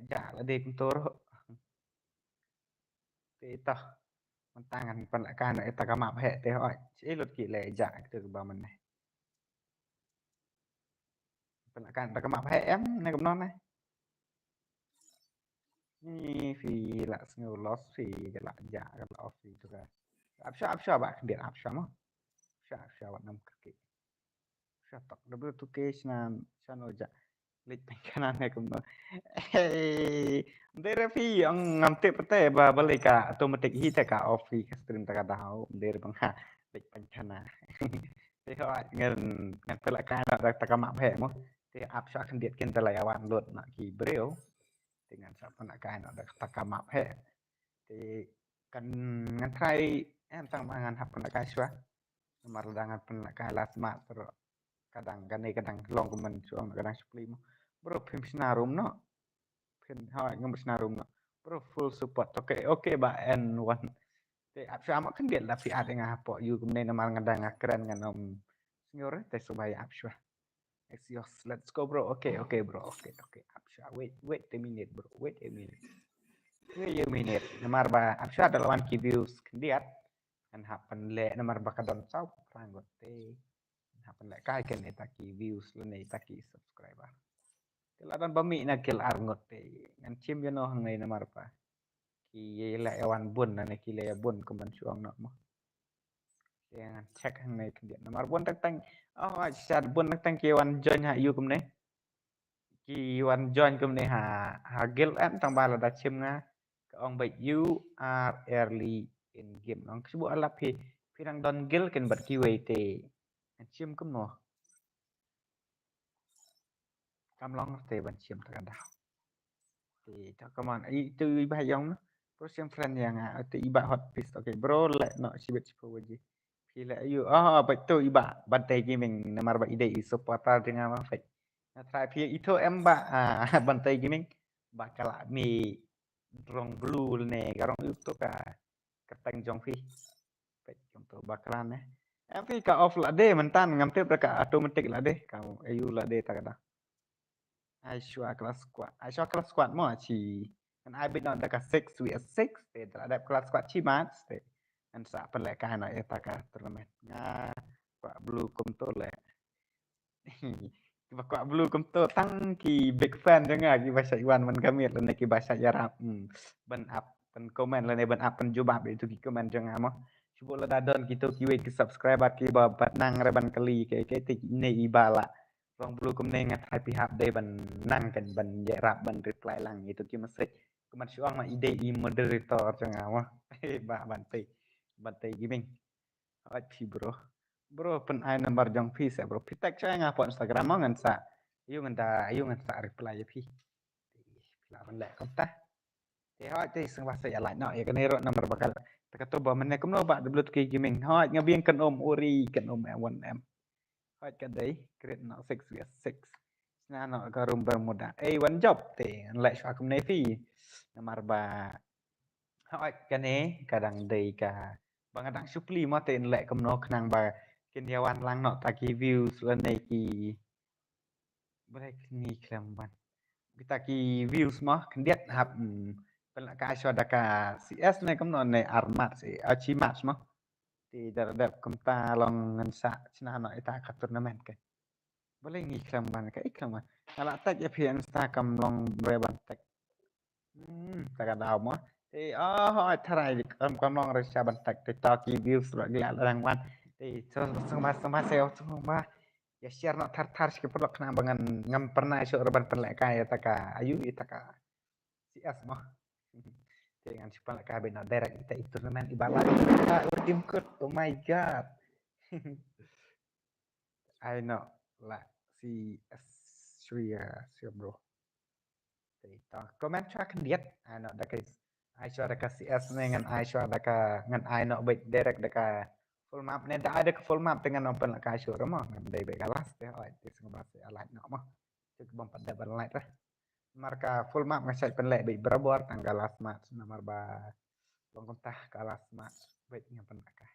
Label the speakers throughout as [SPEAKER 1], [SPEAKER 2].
[SPEAKER 1] dạ là đi cũng tốt thì taoมันต่างกันเป็นละการไอ้ตากระหม่ำแหะแต่ว่าใช้รถกี่แหล่จ่ายถึงบ่มันเป็นละการตากระหม่ำแหะemในกับน้องนะนี่ฟีละสเงลลอสฟีกันละจ่ากันละออฟฟีทุกอย่างอัพชอบอะเดี๋ยวอัพชอบมั้งอัพชอบน้ำกึกชอบตอกดับเบิลทูเคชนะฉันโอจะเล็กเป็นขนาดไหนกับน้องเฮ้ยเดี๋ยวฟีอังงามเตะปะเตะบ่บลิกาออโตเมติกฮีตกาออฟฟีสตรีมตะกาดาวเดี๋ยวบังฮะเล็กเป็นขนาด Thế thôi, ngan pela kana da takama phe mo. Te apsa kan diet ken tela yawan lot na ki breo. Dengan sa pana kana da takama phe. Te kan ngan try em tang mangan hap pana kai swa. Mar dangan pana kai las ma ter kadang gane kadang long kumen suang kadang supli mo. Bro pim sinarum no. Pin hoy ngam sinarum no. Bro full support. Okay ba and one. Te apsa ma kan diet la fi ade nga po yu kumne na mar ngadang keren nganom. Señor, te subaya apsa. Axios, let's go, bro. Okay, bro. Okay. Apsa, wait a minute, bro. Wait a minute. Namar ba apsa dalawan ki views kendiat. Kan happen le namar ba kadon sau ranggot te. Happen le kai ken eta ki views le ne eta ki subscriber. Keladan bami na kel arngot te. Ngan chim yo no hang ne namar ba. Ki le awan bun na ne ki le bun kuman suang no mo. Yang cek hang ne kendiat namar bun tang oh sad bun tang ki wan join ha yu kum ne. Ki wan join kum ne ha gil em tang bala da chim nga ka ong bai you are early in game nong sibu ala pi rang don gil ken bat ki wei te chim kum no kam long te ban chim ta da thì ta come on ai tu ba yong no bro sim friend yang te iba hot piece okay bro le no sibet sipo waji pi le you betul iba bantai gaming namar ba ide supporter dengan ma fai na try pi itu em ba bantai gaming bakal mi rong blue ne garong itu ka katang jong fi pek untuk bakalan em fi ka off la de mentan ngam te ka automatic la de kamu ayu la de ta kada Aishwa kelas squad mo chi kan ai biết nó đã cả 6 vs 6 để đã đẹp kelas squad chi mà để anh sa pen lek ka na eta ka tournament nga kwa blue kum to le kwa blue kum to tang ki big fan janga ki bahasa Iwan man kami le ki bahasa Arab ban up pen comment le ban up pen jubab itu ki comment janga mo cuba le dadon gitu ki we ki subscriber ki ba nang re ban kali ke ti ne ibala Rong blue kum ne ngat hai pihak de ban nang kan ban rap ban reply lang itu ki message kuman suang ma ide I moderator janga mo ba bantai gaming oi pi bro pen ai nomor jong pi sa bro pitek cha nga po Instagram mo ngan sa ayu ngan sa reply ya pi la ban le kom ta te hoi te sing bahasa ya no ya kan ro nomor bakal ta ba men kum no ba WK gaming hoi ngabieng kan om uri kan om 1M hoi ka dei create no 6 vs 6 na no garum bermuda one job te le sa kum ne pi nomor ba hoi ka ne kadang dei ka bangadang supli mo te le kum no knang ba Kenyawan lang no taki views lan ki boleh ni kelamban kita ki views mah kendiat hap pelak ka aswa daka CS ne kam no ne armat si achi match mah ti dar kamta long ngan sa china no ita ka tournament ke boleh ni kelamban ka iklam ala tak ya pi Instagram long breban tak tak ada mah ti tharai kam long ra sa ban tak TikTok ki views lagi rangwan ti sama seo sama ya share nak tar sikit pun kena bangan ngam pernah esok reban pelak kaya taka ayu taka si as mah dengan si pelak kaya bina direct kita itu turnamen ibarat tim kut oh my god I know lah si as sure bro kita komen track diet I know daka Aisha daka si as dengan Aisha daka ngan I know baik direct daka full map nên đã ada full map dengan open la kasih rumah dari baik alas teh oh itu semua bahasa alat nak mah cek bom pada berlait lah marka full map ngasai penlek baik berabor tanggal last match nomor ba bangkontah ke last match baiknya penakah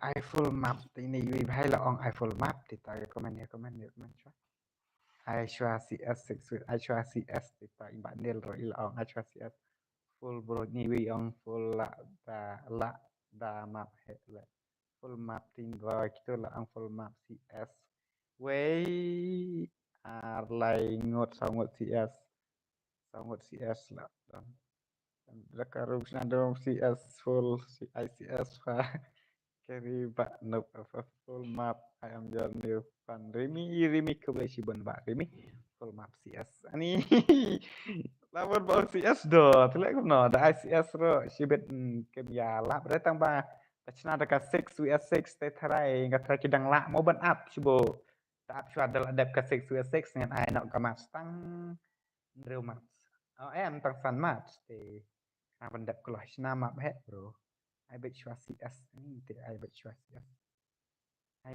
[SPEAKER 1] I full map ini hay là on I full map thì tại comment cho I share CS6 with I share CS thì tại bạn nil rồi là on I share CS full bro ni we on full la map hệ là full map tin rồi kita là on full map CS way lại ngột sau ngột CS là Rakarum Shandong CS full ICS và carry bạn nộp ở full map I am your new fan Rimi kebetulan Pak Rimi full map CS ani lawan bawah CS do telek kuno ada ICS ro sibet kebia lap ada tambah Pachna dekat 6 vs 6 te tharai ngat tharai kidang lak mau ban up sibo tak up adalah adap ke 6 vs 6 dengan ai nak kamat stang real match em tang fan match thì vấn đề của loại Nam map hết bro ai bet chua CS ini thì ai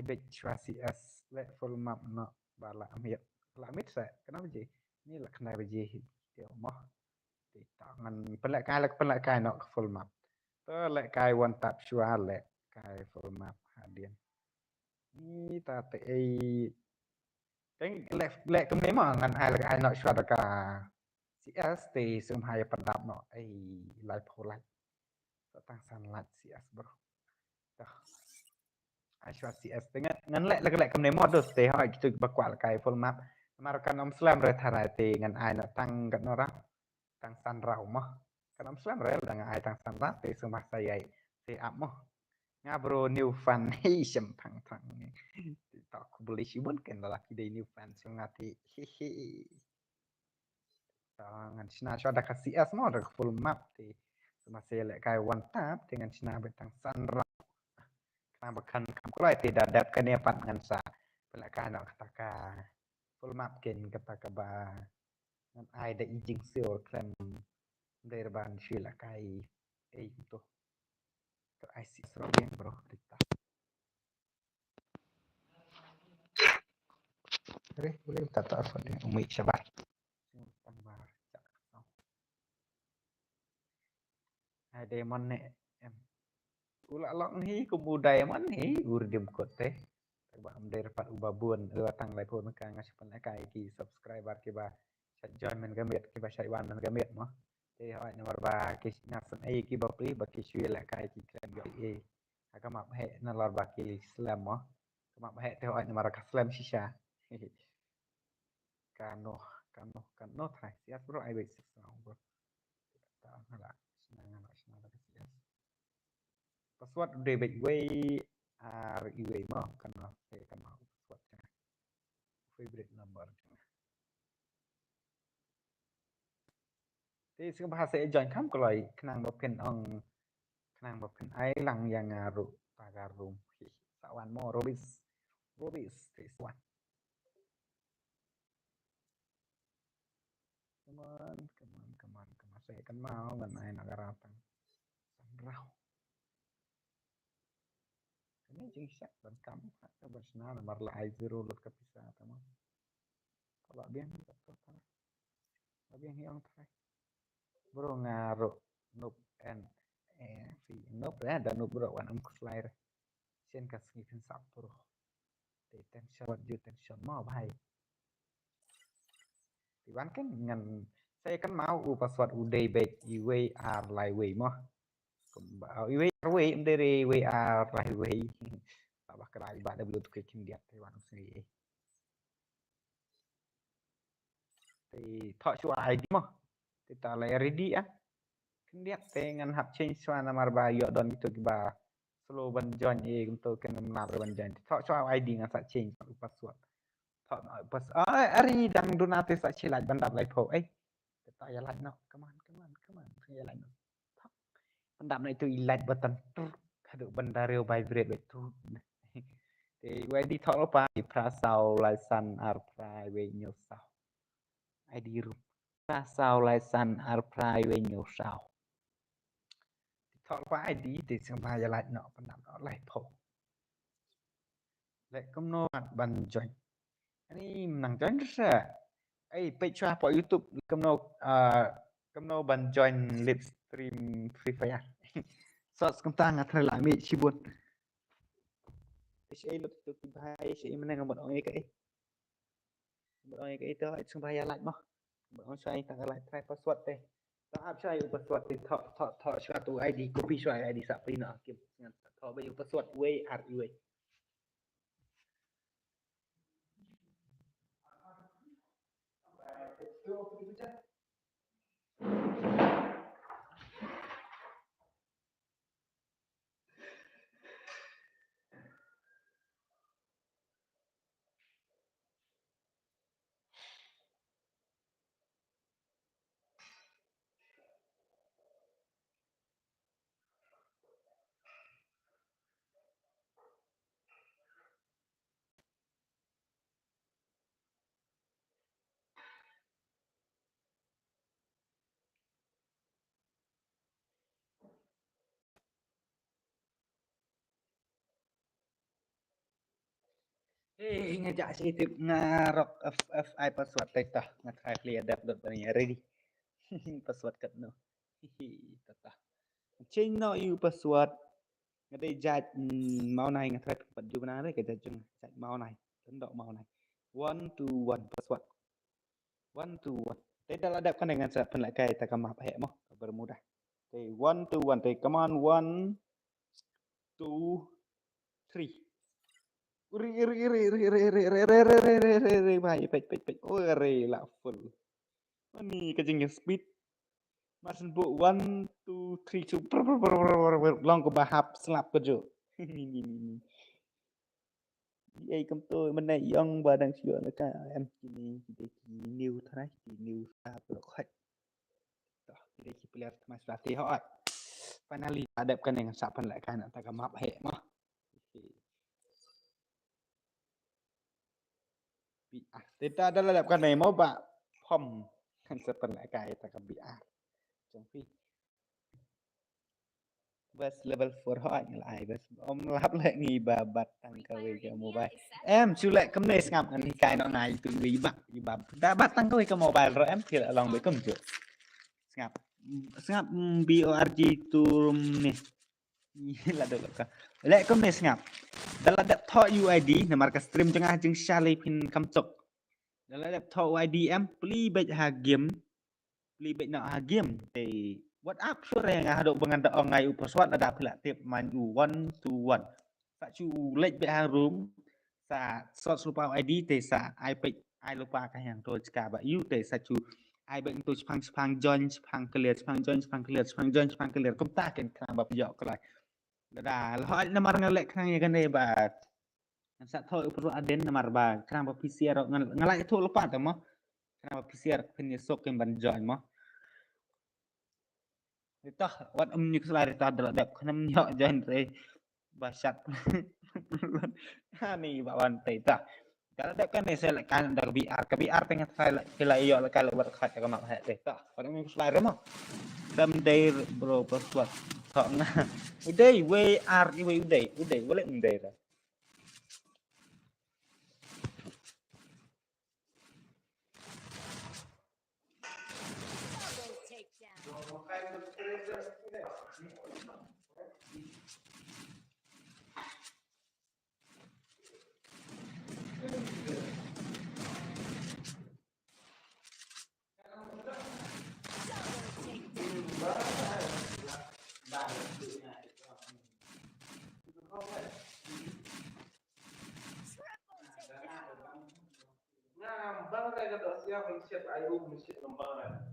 [SPEAKER 1] bet chua CS let full map no bala amir la mit sẽ kenapa gì ini là kenapa gì kiểu mah thì tangan pelak kai no full map to lek kai one tap chua lek kai full map hadian ini ta te cái lek cái mấy mà ngàn ai là ai no chua cả CS thì sum hai pendap no live whole live tang sunlight CS bro dah Ashwa CS dengan ngan lek kemne mod dos te hoi tu bakwa kai full map markan om slam re tharai te ngan ai na tang kat nora tang san rau mah kan om slam re dang ai tang san rat te sumah sayai te up mah nga bro new fan hi sem thang tak ku beli sibun kan laki dei new fan sing ngati hehe ngan sina cho da CS mo da full map te sumah sayai lek kai one tap dengan sina betang san rau kenapa kan kalau tidak ada kenepat ngan sa pelakan nak kata full map ken kata ba ngan ai da ijing sil klan dari ban sila kai itu to IC serobeng bro kita boleh tak apa dia umi sabar tambah ai demon ne em ula lok hi kumudai man hi urdim kote ba am der pat ubabun tang lai pun ka ngas pan kai ki subscriber ki ba chat join men gamet ki ba shai wan men gamet mo te hoi nomor ba ki nasan ki ba pri ba ki shui la kai ki klan yo ka map he na lor ba ki slam mo ka map he te hoi nomor ka slam shisha kano thai sias bro ai bek bro ta hala senang sias password de bek way RUA mo kana saya kan mau password favorite number thì sẽ bahasa join kam kalau kenang boken ong kenang boken ai lang yang ngaru tagarum sawan mo robis this one come on saya kan mau ngan ai nak ratang rau ini jing syak dan kam atau bersna nomor la ai zero lut kapisa tama kalau biang hiang thai bro ngaru nup and nup ada nup bro wan am slide sen ka sgi kan sap bro te tension mau bahai thì bán cái ngành saya kan mau password udah baik UAR lai way mah UAR em dari WR lai way bah kerai ibadah belum tuh kayak dia Taiwan sendiri thì thọ chua ID mah kita lai ready ya kan dia dengan hap change suara nomor bayo don gitu ba slow ban join untuk kan nomor ban join thọ chua ID ngan sa change password pas ari dang donate sa chilat bandap lai po kita ya lai no come on ya lai no bandap na itu ilat button kadu bandareo vibrate betu thì quay đi thọ pa di prasau laisan arprai we nyosau ID room prasau laisan arprai we nyosau thọ pa ID thì sang ba ya lai no bandap no lai po lại công no ban join ini menang join sa page po YouTube kamno ban join live stream Free Fire so sekarang ngat lại mi sibun Sẽ lúc tôi tìm hai sẽ mình đang một oi cái itu iseng bahaya like mah. Bang saya tak like try password teh. Tak ap saya password teh thọ suatu ID copy suatu ID sak pina kim ngan thọ bây password way r way. Ngajak si tip ngarok FI password teh tah ngatry clear dot bani ready. Password kat no. Tah. Change no you password. Ngadai jat mau này ngatry pat ju bana re kita jeng jat mau này. Tendok mau này. 121 password. 121. Teh dah ladap kan dengan sa penlakai tak map hek moh bermudah. Teh 121 teh come on 1 2 3. Bahaya pet oh lah full ini kejengnya speed masin bu 1 2 3 long ke bahap selap kerja ini cầm tôi bên này young và đang sửa nữa cả em kini new thôi new apa lo khách toh kita player mas latih họ finally hadapkan dengan sapan lại kan tak map he mah kita adalah hadapkan này mau bak pom kan sapan lại cái tak biar trong khi bas level 4 họ anh lại bas om lap lại nghi bà bật tăng cơ về mobile em chú lại cầm này ngập anh cái nó này từ lý bạc đã bắt tăng cơ về mobile rồi em thì lại lòng với cầm chưa ngập ngập BORG turun nih là được cả lại cầm này ngập dalam dap thọ UID là marka stream tengah jeng Charlie pin kamcok dalam dap thọ UID em beli baik hagim beli baik nak hagim thì WhatsApp sore yang ada pengantar online password ada pula tip maju 121 tak cu lek be harum sa sort lupa ID te sa iPad ai lupa kan yang to ska ba you te sa cu ai ben to spang join spang clear spang join spang clear spang join spang clear kom ta kan kan ba pijak kelai dah lo ai namar ngalek kan ya kan ba sa tho upro aden namar ba kan ba PCR ngalai to lupa ta mo kan ba PCR kan sok kan ban join mo Ito, wat ni keselari tak ada dak kena nyok jan re basat. Hani bawan teta. Kalau dak kan saya kan dak biar ke biar tengah saya kila iyo kalau berkat ke mak het teta. Pada ni keselari mah. Dam day bro password. Tok nah. Udai we are we udai boleh udai dah. Ngambang kayak kata siap siap ayo mesti ngambang.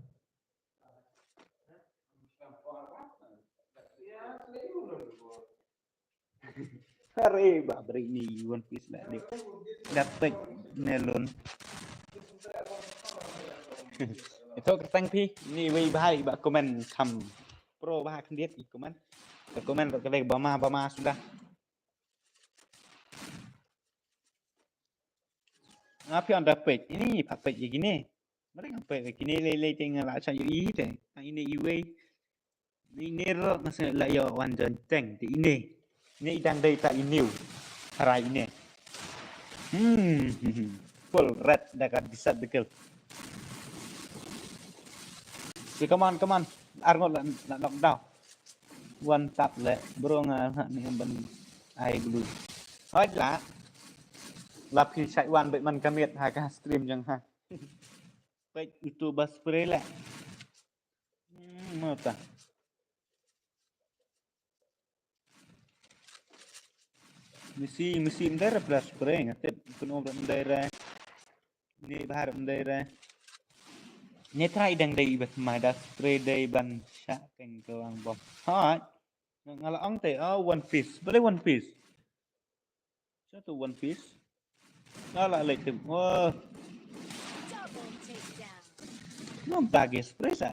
[SPEAKER 1] Hari babri ni One Piece lah ni. Dapat nelon. Itu ketang pi ni wei bahai ba komen kam pro bah kan dia komen. Komen ke lek bama sudah. Ngapi on dapat ini dapat ya gini. Mereka dapat gini lele tengah lah saya ini deh. Ini iwe. Ini ro masa lah yo wan teng di ini. Ini dan data ini. Hari ini. Full red dekat bisa dekel. Okay, come on. Arngot nak knock down. One tap le, bro nga ni ban ai blue. hết lá lập khi chạy one bị mình cam hai cái stream chẳng ha vậy youtuber spray lại mà ta misi mendera plus spray ngatip penuh mendera ini bahar mendera ini try dang day bet mada spray day ban syak keng kawang bom hot ngala ong te one piece boleh one piece satu one piece ngala lek tim oh non tagi spray sa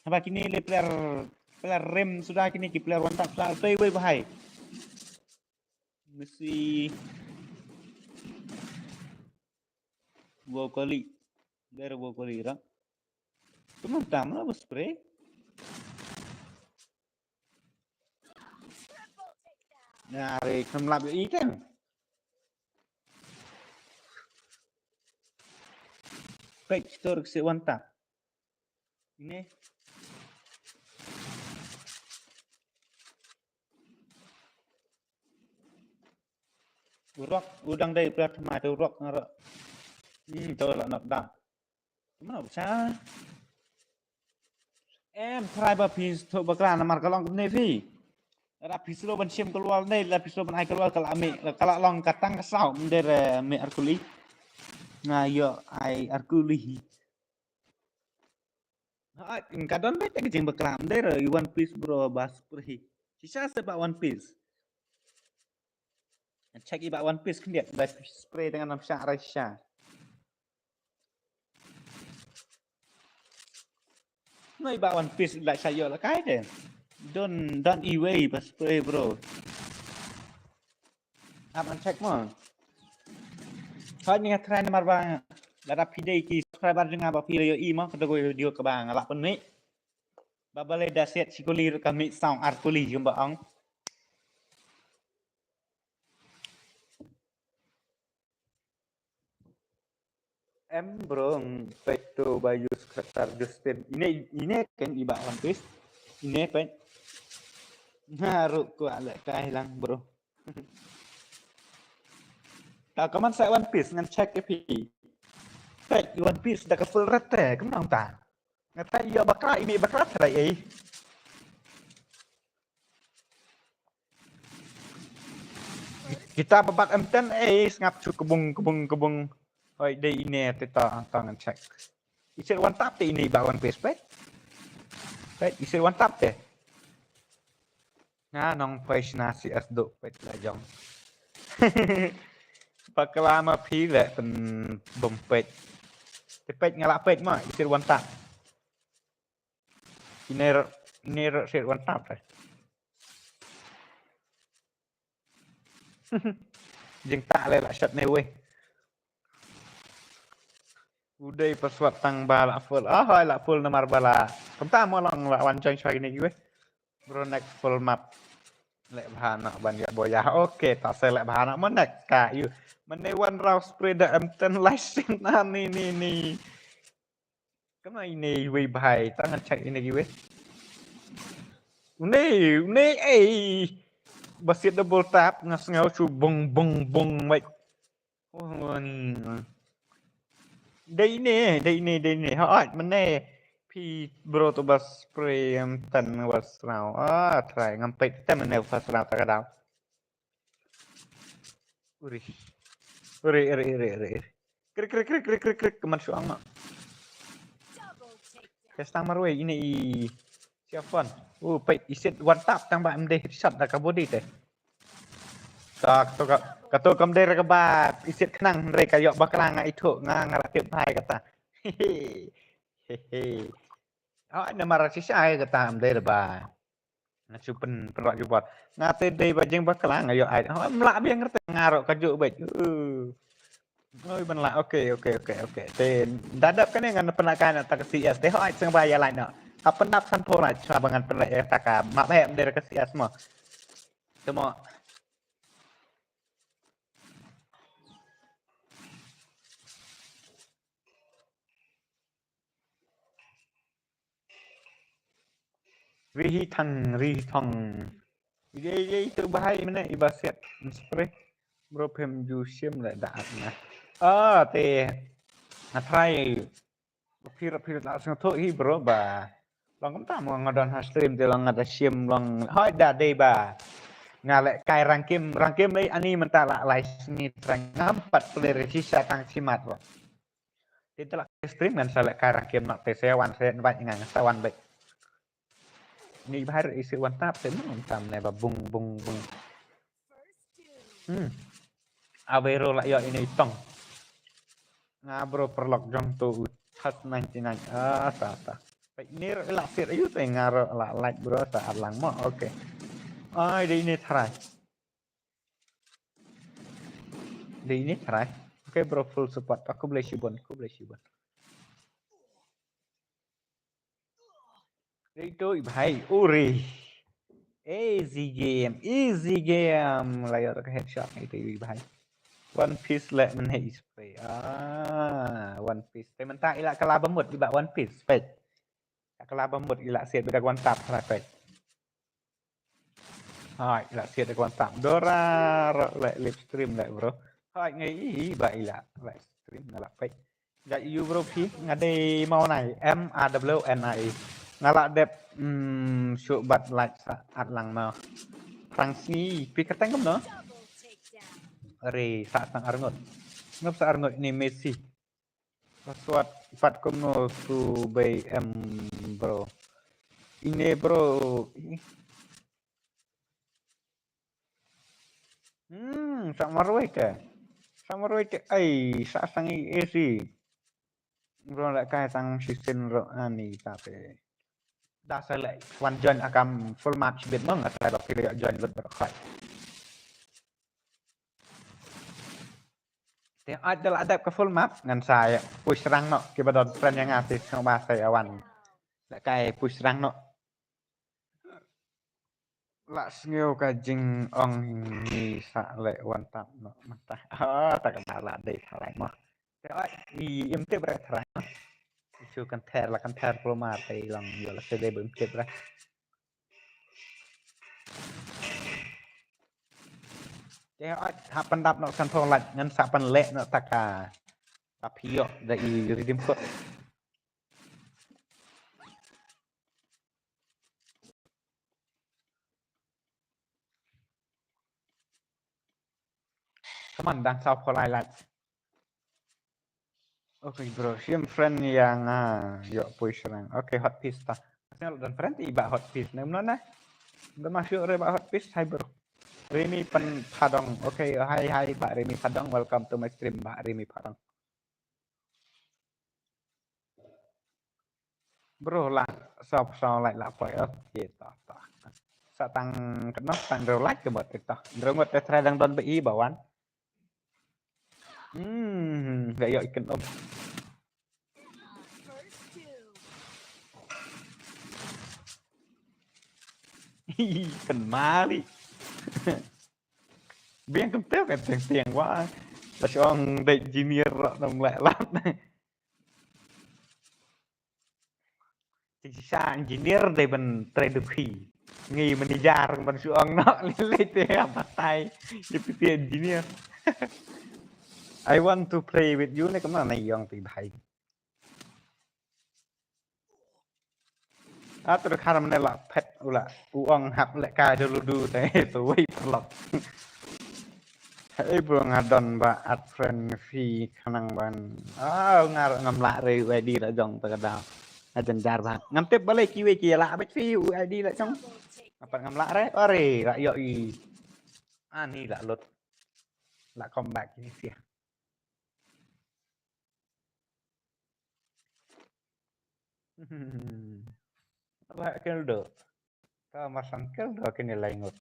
[SPEAKER 1] apa kini le player rem sudah kini ki player one tap sa play way bahai mesti vocally dari vocally ra teman tamu lah spray nah re không làm được ý kan baik store si one tap ini rock udang đây pratma tu rock ngara tôi là nạp đam mà sao em try ba piece thôi ba klan mar kalong ne phi ra piece lo ban sim keluar ne la piece lo ban ai keluar kalau long katang kasau mender me arkuli na yo ai arkuli ha kadon be tak jeng bakram der one piece bro bas perhi sisa sebab one piece check ibak one piece kendiat dah spray dengan nafsya rasya Nói about One Piece lại xài là cái đấy. Don't away but spray bro. Apa check mo. Hanya try nomor bang. Lara pidai ki subscriber dengan apa video i mo kada go video ka bang ala pun ni. Babale daset sikuli kami sound arkuli jumba ong. Em bro peto baju sekitar Justin ini kan ibak One Piece ini pet ngaruh ku ala hilang bro tak kaman saya One Piece ngan check EP pet One Piece dah ke full rate kemana ta ngata iya bakal ini bakal try kita babak M10 ngap cu kebung Oi, day ini kita tangan check. Isir one tap ini ba One Piece pet. Pet isir one tap teh. Nga nong face nasi asdo pet lah jong. Pakalama pi le pen bom pet. Te pet ngalak pet mah isir one tap. Ini isir one tap teh. Jeng tak le lah shot ne weh. Udah persuat tang bala full. Hai lah full nomor bala. Kemta mau lang la wancang cari ni gue. Bro next full map. Lek bahana ban ya boya. Oke, tak selek bahana menek kayu. Menewan raw spray da M10 license ni. Kena ini we bahai. Tangan cek ini gue. Ini basit double tap ngas ngau cu bong baik. Oh ni. Đây nè hỏi mình nè phi bro to bus spray tan was now try ngampet tem ne fast now ta kadang uri krik keman suang mak kestang marwe ini siapon pet isit one tap tang ba mde shot da kabodi teh tak kato kam der ka ba isit khnang re ka yok baklang ai thu nga ngaratip hai kata hehe na marasi sai kata am der ba na chupen perok jubot ngate dei bajeng baklang ayo ai mlak biang ngerti ngarok kajuk bet oi ban la oke te dadap kan yang penakan tak CS te hoi sing baya lain no apa nap san pora cha bangan penak tak mak hem der ke CS mo semua ri thong Vậy itu bahaya mana iba set spray bro pem jusium lại đạt nè thì thay pir langsung thôi hi bro ba long cũng tạm ngadon stream thì long ngada sim long hoi đã đây ba ngale kai rangkim đây ani mentah la lai ni trang empat player sisa tang simat bro itu lah stream kan sale kai rangkim nak te sewan sen banyak ngang sawan baik ni bahar isi wan tap tem tam ne ba bung Avero lại gọi ini tong ngabro perlok jong tu hat 99 ta ini là phiệt ayu te ngaro la like bro saat lang mo oke ai di ini try oke bro full support aku boleh shibon itu bhai uri easy game layar ke headshot itu bhai One Piece lại mình hay spray One Pieceแต่มันตาอีละกะลาบหมดอีบะ One Piece ไปกะลาบหมดอีละเสียดไปกับวันตับอะไรไปhaiอีละเสียดไปกับวันตับDora lại live stream lại bro haiไงอีบะอีละ live stream นั่นแหละไปอยากอยู่ bro พี่งาได้เมาไหน MRWNI นั่นแหละเด็บชุบัตรไลฟ์อัดหลังมาครั้งนี้พี่กระแตงกันเนาะRe saat sang Arnold. Ngap sa Arnold ni Messi. Paswat 4.0 to by bro. Ini bro. Sama Roy ke ai sa sang AC. Bro lại cái sang season ro ani tapi. Dah saya one join akan full match bet mong at saya pilih join bet berkai. Thì ada ke full map ngan saya push rang no kita don friend yang ngasih sama saya awan lại kayak push rang no lạ siêu cái jing ong ni sa lại one tap no mata tak kenal lah deh salah mah i im te berat lah isu kan ter pro mate lang yo la sede bem te berat Thế hạ pan đập nó săn thong lạnh ngân sa pan lệ nó taka tapio dari redeem code Teman dan sau for light Oke bro sim friend yang yo push rang oke hot piece ta dan friend iba hot piece nem na udah masuk reba hot piece hai bro Remy Padong. Oke, hai Pak Remy Padong. Welcome to my stream, Pak Remy Padong. Bro lah, sao lại là phải oke tah. Sa tang kenop tang like ke bot itu. Drongot tetra đang don BI bawan. Gak yuk ikan om. Cần mali. Biên công tiếp cái tiền quá là cho ông định engineer đồng lẹ lắm chính xác engineer đây mình trade được khi nghi mình đi ra rồi mình cho ông nó lên tiền bắt tay GPT engineer I want to play with you này cũng là này dòng từ thầy terus karena mana lah pet ulah uang hap lek ka dulu teh tuai pelok bro ngadon ba at friend fee kanang ban ngam lạ rồi ID lại dòng từ đào ajan jar ba ngam tiếp balik kiwe kia lạ bet fee ID lại trong apa ngam lạ đấy ore lại yoi ani lại lột lại comeback ini sih lại kêu được kalau masan kel do kini laingot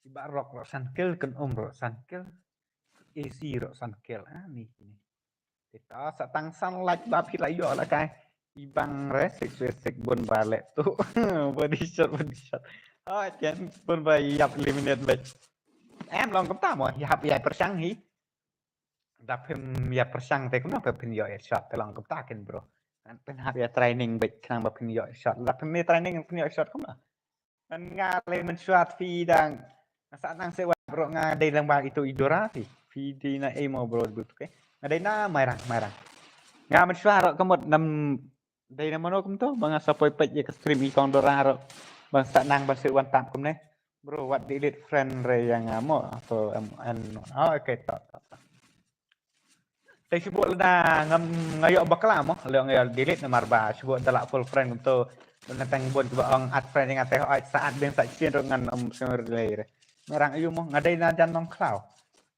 [SPEAKER 1] iba rok sankel kan rok sankel AC rok sankel nih ini kita satang sunlight bapi lại yo là cái ibang resek bon balik tuh body shot chén bon bay dập eliminate bet em lòng cũng ta mà hạp dài persang hi đập hem ya persang te cũng nó phải pin yo shot te lòng cũng ta ken broเป็น hab ya training bet kanang ba pin yo shot la pin training pin yo shot cũng ngale mensuat fi dang saat nang sewa bro ngadai lang ba itu idorati fi di na emo bro but ke ngadai na marang nga mensuat ro kemot nam dai na mano kum to bang sapoi pet ye ke stream i kong doraro bang saat nang bang sewan tam kum ne bro what delete friend re yang amo atau an oh oke to tay subuk na ngam ngayo bakla mo le ngayo delete na marba subuk dalak full friend kum to tentang buat ang ad friend yang teh saat ben sak cien dengan semer le merang ayu mo ngadai na jan nong klau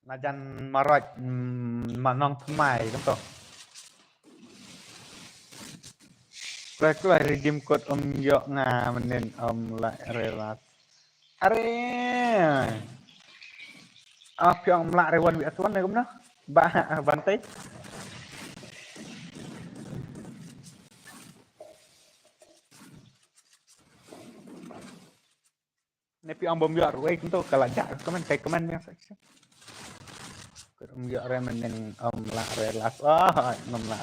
[SPEAKER 1] na jan maroj manong mai kum to keluar redeem code yo nga menen la relat are pyong mlak rewan wi atwan kum na ba bantai nepi ang bom yo ruai kum to kala jak komen kai komen yang sak yo re menen la relat nom la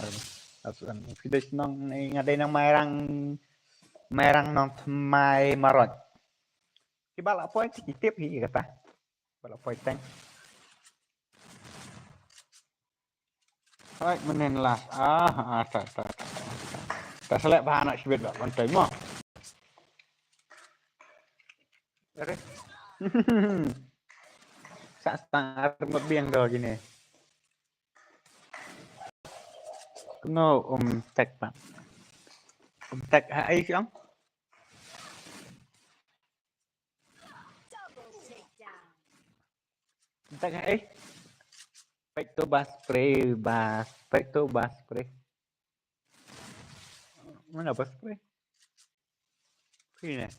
[SPEAKER 1] asuan fides nong ngadai nang merang nong mai marot kibala poin tip hi kata bala poin teng hai menen lah ta selek ba anak sibet bak pantai mo Oke. Sak setengah remote biang do gini no tek pak tek hai siang tek hai pek to bas spray mana bas spray ini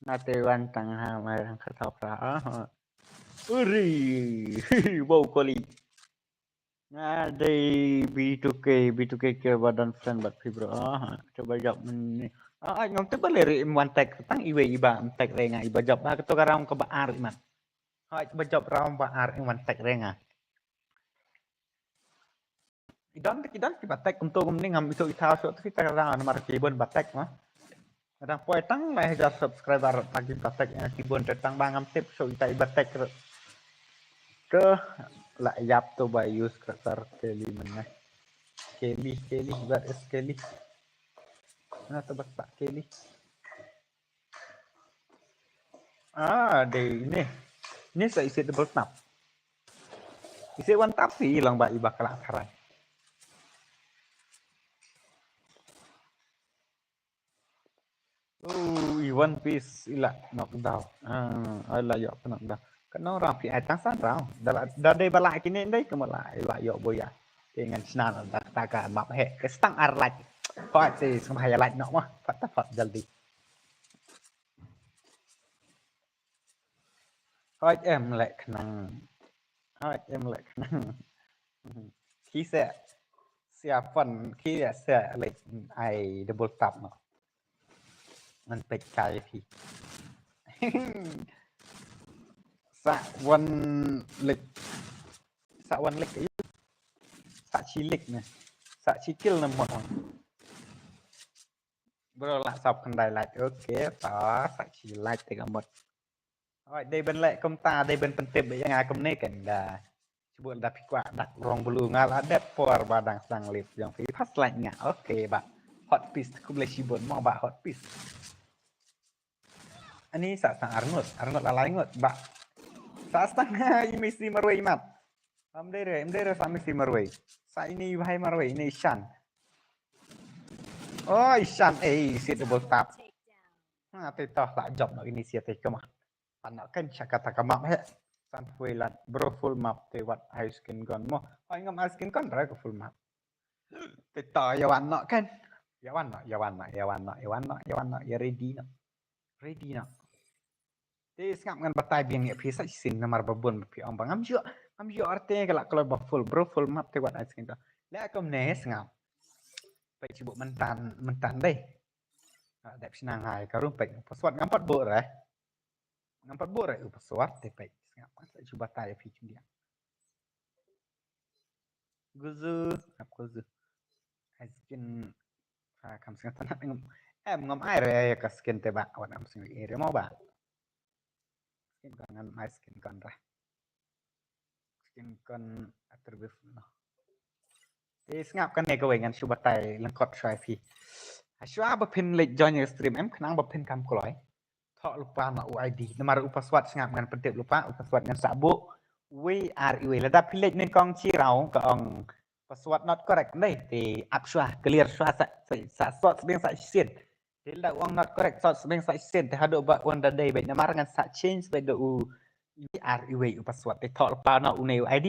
[SPEAKER 1] natewan tangha marang katapra uri bau koli ngadai B2K ke badan friend bat fibro coba jawab ni ngom tu baleri iman tek tang iwe iba tek renga iba jawab ba keto karam ke baar iman coba jawab ram baar iman tek renga idan tiba tek untuk ni ngam itu ita so tu kita ra nomor kibon batek mah kadang poi tang mai ja subscriber pagi batek yang kibon tetang bangam tip so ita batek ke la yap to by use kasar keli mana keli buat es keli nah tebak pak keli deh ini saya isi double tap isi one tap sih hilang mbak iba kelakaran one piece ila knockdown ala yo knockdown kan orang pi atang san rau dari balak kini ndai kemalai ila yo boya dengan senan taka map he ke stang arlaj kau sih semaya laj nok mah fat jaldi kau em lại khang kau em lại khang khi sẽ phần khi sẽ lại ai double tap nóมันเป็ดไก่พี่ สะวันเล็กสะวันเล็กสะชีเล็กเนี่ยสะชีกิลนะหมดบรละสับคันใดไลท์โอเคต่อสะชีไลท์แต่ก็หมดđây bên lại công ta đây bên penting yang akan ni kan dah sebut dah pikwa dak rong bulu ngal ada por badang sang lip yang pi pas like nya oke ba hot piece aku boleh sibut mau ba hot piece ani sa sang arngot lalai ngot ba sa setengah ini mesti marwai mat am dere sa mesti marwai sa ini bahai marwai ini Ishan oh Ishan sit double tap toh tak job nak inisiatif ke mah anak kan kata map he san fuelan bro full map te wat high skin gun mo ai ngam high skin gun ra ke full map te ta ya wan nak kan ya wan nak ya ready nak te ngam ngan batai biang ya pisa sin namar babon pi om bang am jo arte kalau ba full bro full map te wat high skin gun le akom nes ngam pe cibuk mentan deh dak senang hai karun pe paswat ngampat bo ra nampak boleh pesawat tepek ngapa saya coba tanya video dia guzu apa guzu askin kam sangat tanah Em ngom ai re ka skin te ba wan am sing ere mo ba. Skin kan ngan mai skin kan ra. Skin kan atribut no. Ngap kan ne ko ngan shu batai lang kot try pi. Shua ba pin lek join your stream em kenang ba pin kam kloi. Thọ lupa ma UID. Nama ru password ngap ngan pentek lupa password ngan sabuk. We are iwe la da pin lek nen kong chi rau ka ong password not correct nei thì ap shua clear shua sa sort sebeng sa shit. Thì là uang not correct sort sebeng sa shit thì hado ba on the day ba nama ngan sa change ba do we are iwe password thì thọ lupa no une UID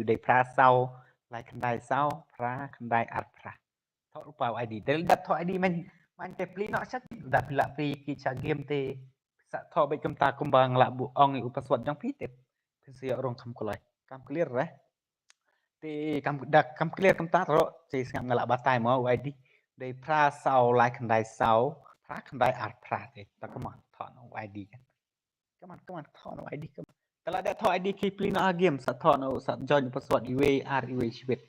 [SPEAKER 1] ude pra sau lại kan dai sau pra kan dai at pra. Thọ lupa ID. Thì đặt thọ ID mình te pli no chắc đặt pila pri ki cha game te sa thọ ba kem ta kumbang la bu ong u password jang pi te si orang kam kolai kam clear re thì cam clear cam ta ro thì ngam ngala batai mo ID de pra sau like kan dai sau pra kan dai at pra te ta kam thọ no ID kan come on thọ no ID kam kalau ada thọ ID ki pli no game sa thọ no sa join password iwe r iwe shibet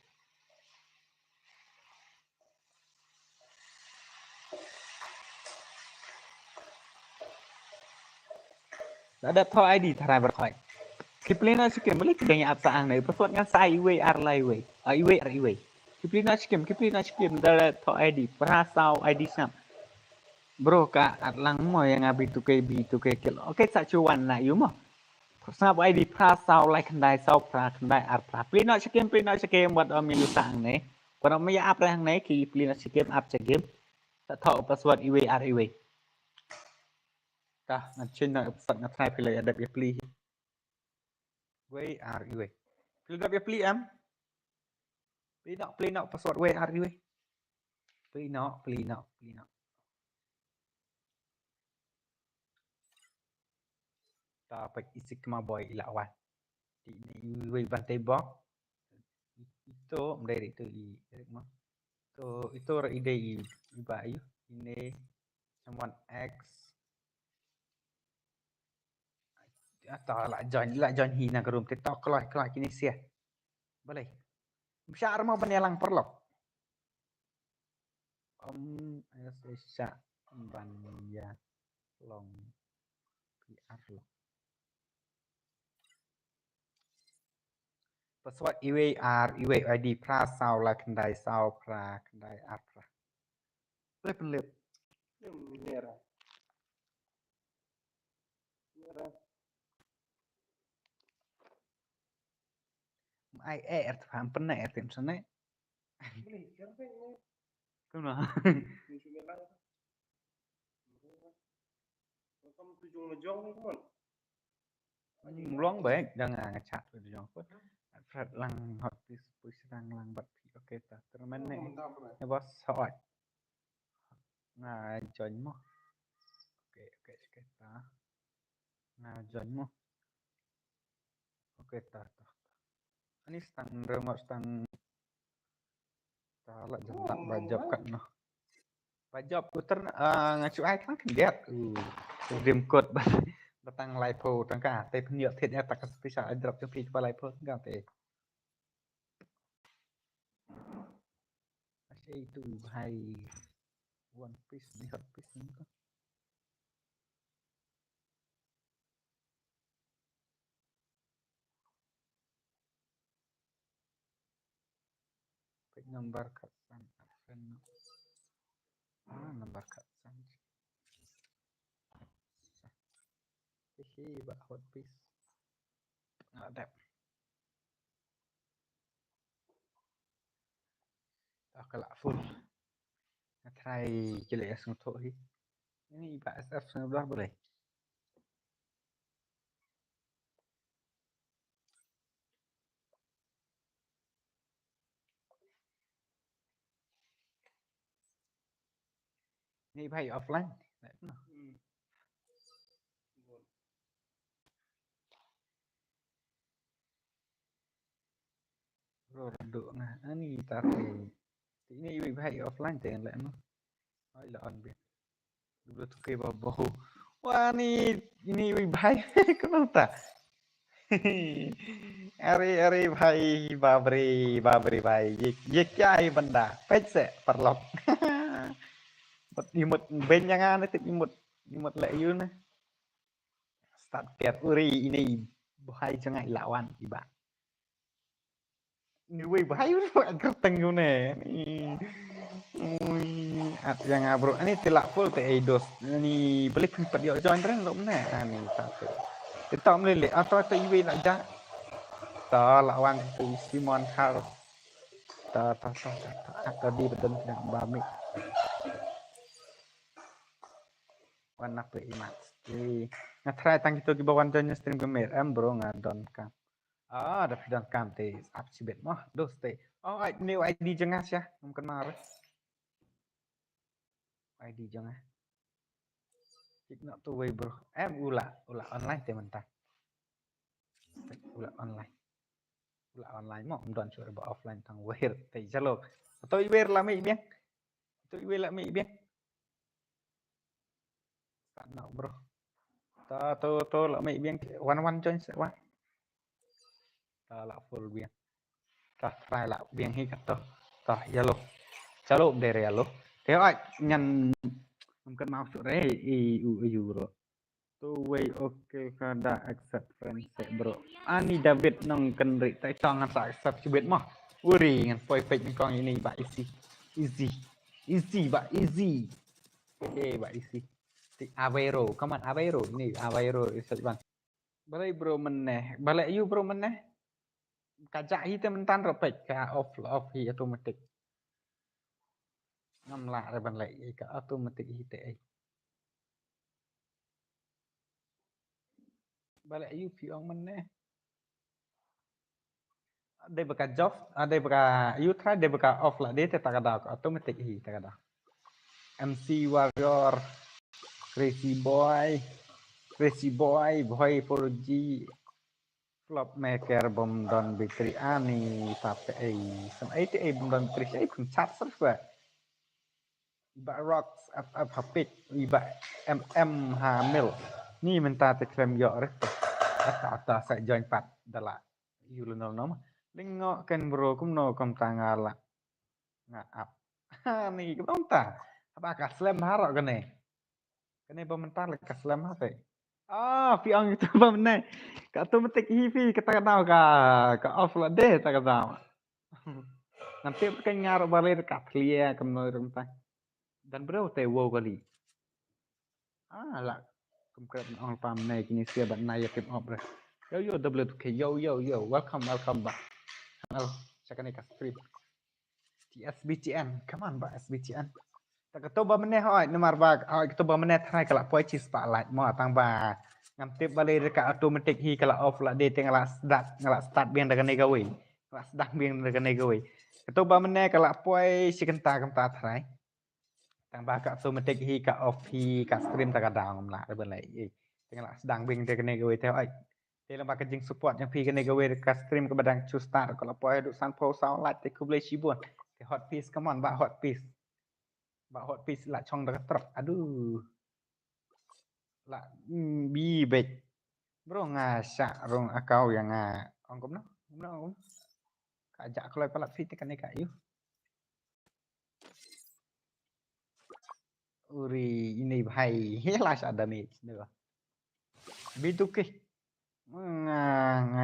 [SPEAKER 1] ada thọ ID thara berkhoi Kiplina sikim balik kaya apa ang na password nga sa iwe ar la iwe iwe ar iwe Kiplina sikim dara to ID prasaw ID sam bro ka at lang mo yang abi tu kay bi tu kay kil okay sa chuan na yu mo snap ID prasaw like kandai saw pra kandai ar pra plina sikim wat om yu sang ne còn ông mấy app ra hàng này thì plina sikim app cha game sa to password iwe ar iwe ta na chin na password nga try pila ada bi pli Where are you? Fill up your plea, Play now, password. Where are you? Play now. Dapat isi kema boy ilawan. Ini bantai box. Itu dari itu mah. Itu ide iba ayu. Ini someone X. Atau lah join hina ke room TikTok kelak kini sia. Boleh. Syar mau penelang perlok. Saya ban ya long PR lo. Password iwe ID pra sao la kendai sao pra kendai apra. Lep. Nera. Ai phàm pernah tim sana. Kuna. Luang baik jangan ngechat tu jong pun. Fred lang hot this push lang bat oke ta. Termen ne. Ya bos hỏi. Nga join mo. Oke ta. Nga join mo. Oke ta. Ini stang remote stang Salah jentak bajab kan noh. Bajab puter ngacu ai kan get. Dream code batang lipo tangka te penyiap thietnya tak spesial drop cho phi qua lipo tangka te. Asyik itu hai one piece ni hot piece ni kan. Nomor katsan adven. Nomor katsan. Hihi bak hot piece. Ada. Tak kelak full. Try jelek asung tok hi. Ini bak SF 19 boleh. Ini baik offline. Rồi được nè, ini tapi ini baik offline jangan lek no. Oh ila on bin. Dulu tuh kayak bahu. Wah ini baik kenapa? Are भाई बाबरे भाई ये क्या है बंदा पैसे परलोक imut ben jangan nanti imut lek you na start tiat uri ini bahaya jangan lawan iba ni wei bahaya gerteng you ne at yang bro ini telak full te eidos ni beli pempat yo join tren lo mana ani satu tetap lele atau te iwe nak ja ta lawan tu Simon Hal ta tadi betul tidak bami warna pe imat ngatrai tang kita di bawah join stream kemer bro ngadon kam ada dan kam te absibet mah dos te oh new ID jengas ya mungkin marah ID jangan nak tu way bro ula online te mentah ula online mau don coba offline tang weir te jalok atau iwer lah mi bien tu iwer lah mi bien tak nak bro ta to lah mi bien one join sewa ta lah full bien ta try lah bien hi kat ta jalok jalok dari jalok thế ai nhân mungkin maaf sore u bro tu way okay kada accept friend bro ani David nong kenri tai tong sa accept chibet mah uri ngan poi pek kong ini ba easy ba easy ba easy ti Aveiro come on Aveiro ni Aveiro isat bang balai bro meneh balai you bro meneh kajak hi te mentan ropek ka off hi automatic ngam la re ban lai ka automatic hi te ai balai you pi ong meneh ada bekas job ada bekas you try ada bekas off lah dia tak ada automatic hi tak ada MC Warrior Crazy Boy 4G flop maker bom don bitri ani tapi sem 88 bom don bitri ai pun chat server iba rocks up hapit iba hamil ni minta te klem yo re ata sa join pat dala yulunol nom lingok kan bro kum no kom tangala nga up ni kom ta apa ka slam harok kene pementar le ka slam ha piang itu bamne ka automatic hivi kata kadau ka off la de ta kadau nanti kan ngarok balik ka clear kamno rumta dan bro te wo kali la kum kret on pam ne kini sia ban na yakip op re yo w2k yo welcome back halo sakane ka stream TSBTN come on ba SBTN tak ketoba meneh hoi nomor ba hoi ketoba meneh try kala poi chi spotlight mo tang ba ngam tip balik dekat automatic hi kala off lah dia tengah start biang dengan negawe ngala sedang biang dengan negawe ketoba meneh kala poi si kenta try tang ba ka automatic hi ka off hi ka stream tak ada ngam lah ben lai tengah sedang biang dengan negawe theo ai dia lembar kejing support yang pi dengan negawe ka stream ke badang chu start kala poi duk san po sound light te ku boleh cibun hot piece come on ba hot piece lah chong dah truk aduh lah bi bet bro ngasak rong akau yang ong kom no kajak kalau palat fit kan ka you uri ini bahai lah ada nih nih B2K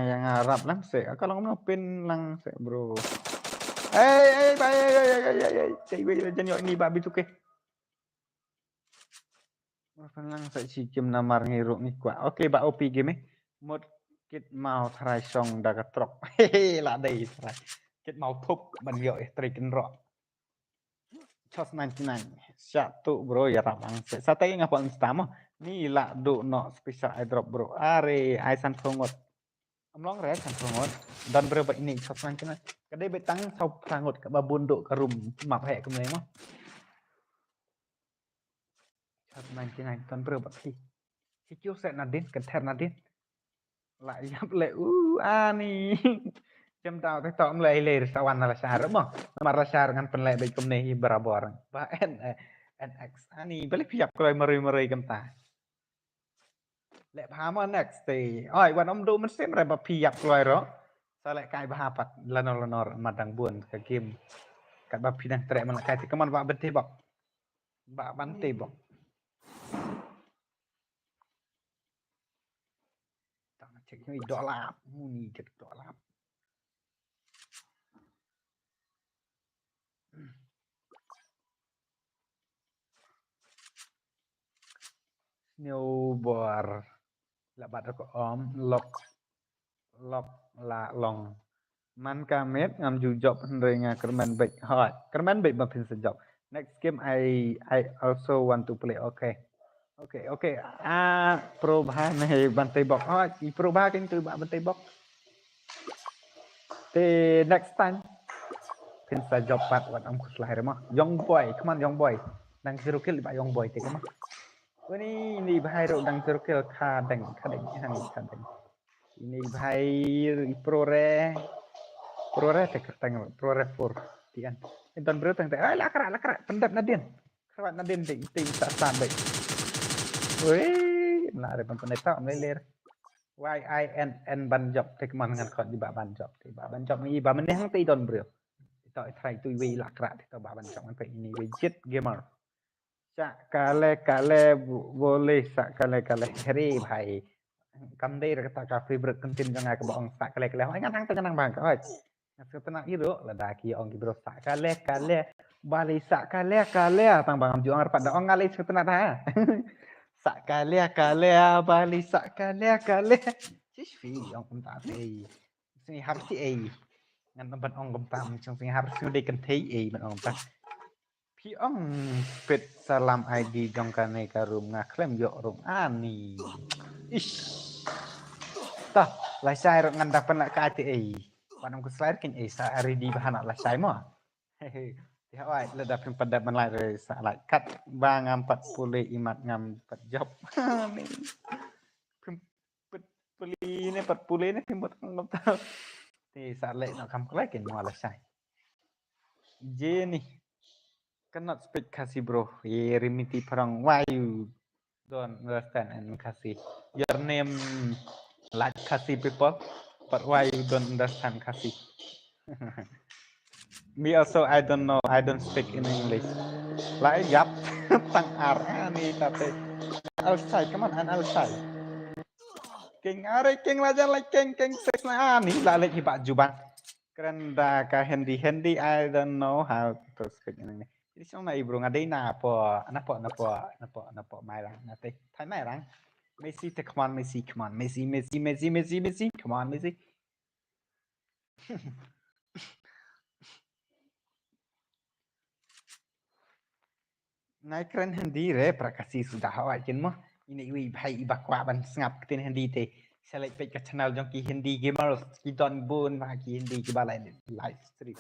[SPEAKER 1] yang Arab lang se kalau ngomong pin lang se bro cai gue jangan ini babi tuh ke lang sa si kim namar ngiro ni kwa oke ba OP game mod kit mau try song da ka trok la dai try kit mau thúc ban yo striken ro chos 99 satu bro ya ramang sa tay ngapa instamo ni la do no special airdrop bro are ai san phongot long re san phongot dan berapa ini chos 99 kadai betang sau sangot ka babunduk ka rum map he ke mo 99 ton berapa sih si set nadin kenter nadin lại nhập lệ ani jam tao te tom le sawan la syar mo mar syar ngan pen le be kum ne berapa orang ba NX ani balik piap kroy meri kam ta le pha mo next te oi wan om do man sem re ba piap kroy ro sa le kai ba pat lanor madang buon ka game kat ba pinang tre man kai te kaman ba bete bak Bak bantai bok. Tak cek ni dok lap. Ni cek dok lap. Snowboard. Là bạn có om lọc là lòng. Man kamet ngam ju job ringa kerman baik hot. Kerman baik mapin sejok. Next game I also want to play. Okay. Okay. Perubahan nih bantai box. Oh, perubahan itu bantai box. The next time pin sejok pat wat am kuslahir mah. Young boy, come on young boy. Nang sirukil ba young boy teka mah. Ini bahai ro nang sirukil kadang hang kadang. Ini bahai Prore te kertang prore for tian. Intan bro tang te ai lakra pendat nadin. Krawat nadin te tim tak sampai. Wei, la re pan peneta am ler. YINN ban job te keman ngan khot di ba ban job te ba ban job ni ba meneh te don bro. Tao try tu wei lakra te ba ban job pe ini wei jet gamer. Sak kale boleh sak kale heri bhai. Kam dei kata ka favorite content jangan ke bong sak kale ai ngan tang bang ka oi. Setelah itu ledaki ong gibro sak kale balik sak kale tang bang juang rapat da ong ngali setelah dah sak kale balik sak kale cis fi ong kum ta te sini harus si ngan tempat ong kum tam chung sini harus sudah kentei ban ong ta pi ong pet salam ID jong kane karum ngaklem yo rum ani ish tah lai sai ro ngan dapan la ka te Panam ku slide kan sa ari di bahan lah sai mo. Hehe. Ya oi ledap pada man lai re sa lai kat bang 40 imat ngam 4 job. Peli ni 40 ni timbot ngam tahu. Ti sa lek nak kam klai kan mo lah sai. Je ni. Cannot speak kasi bro. Ye rimiti parang why you don't understand and kasi. Your name like kasi people. But why you don't understand kasi? Me also I don't know. I don't speak in English. Like yap tang arani tapi outside come on and outside. King are king laja like king sex na ani la lek hiba jubang. Keranda ka handy I don't know how to speak in English. Jadi song na ibro ngadai na po mai lang nate. Thai mai lang. Messi te come on Messi come on Messi come on Messi. Nai keren handy re prakasi sudah awak jen mah. Ini wi bhai ibakwa ban ngap tin handy te. Select page ke channel jong ki hindi gamers ki don bun ma ki hindi ki balai live stream.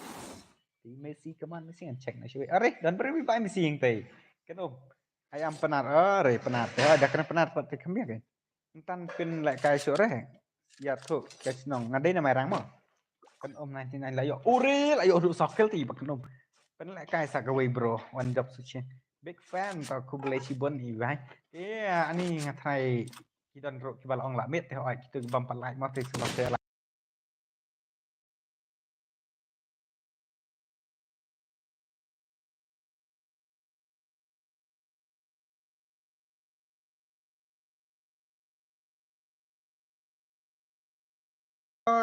[SPEAKER 1] Di Messi come on Messi check na sih. Are dan beri bhai Messi yang te. Kan ayam penar are penar te ada kena penar pat te kemia kan. Entan pin lek kai sore. Ya tu ke sinong ngadai na mai rang mo. Kan 99 layo. Ure layo du sokel ti bak nom. Pen lek kai sakaway bro one job suci. Big fan tau aku boleh cibon ni bhai. Ani ngatai kita nrok kibal ong lamit teh oi kita bampan like mau sebab saya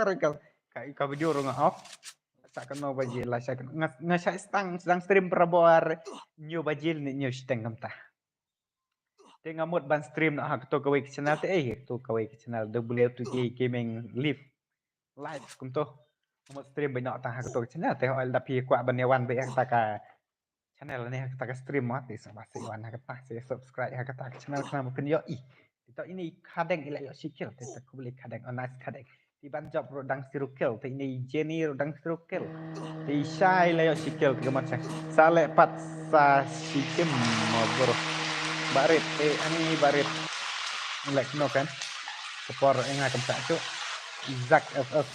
[SPEAKER 1] regal kai ka video rong off tak kena bajil lah saya ngasai sedang stream perabor new bajil ni new steng kamta tengah mood ban stream nak to kawe channel te to kawe channel W2K gaming live live kum to mood stream banyak tah to channel te oi tapi kwa banewan be taka channel ni kita stream mati sama si wan kata saya subscribe kata channel kenapa pun yo itu ini kadang ila yo sikil kita boleh kadang onas kadang di banjab rodang sirukil ini Jenny rodang sirukil di Shai la yo sikil tiga macam sale pat sa sikim mobor barit ani barit like no kan support enga kamsa cuk Zak FF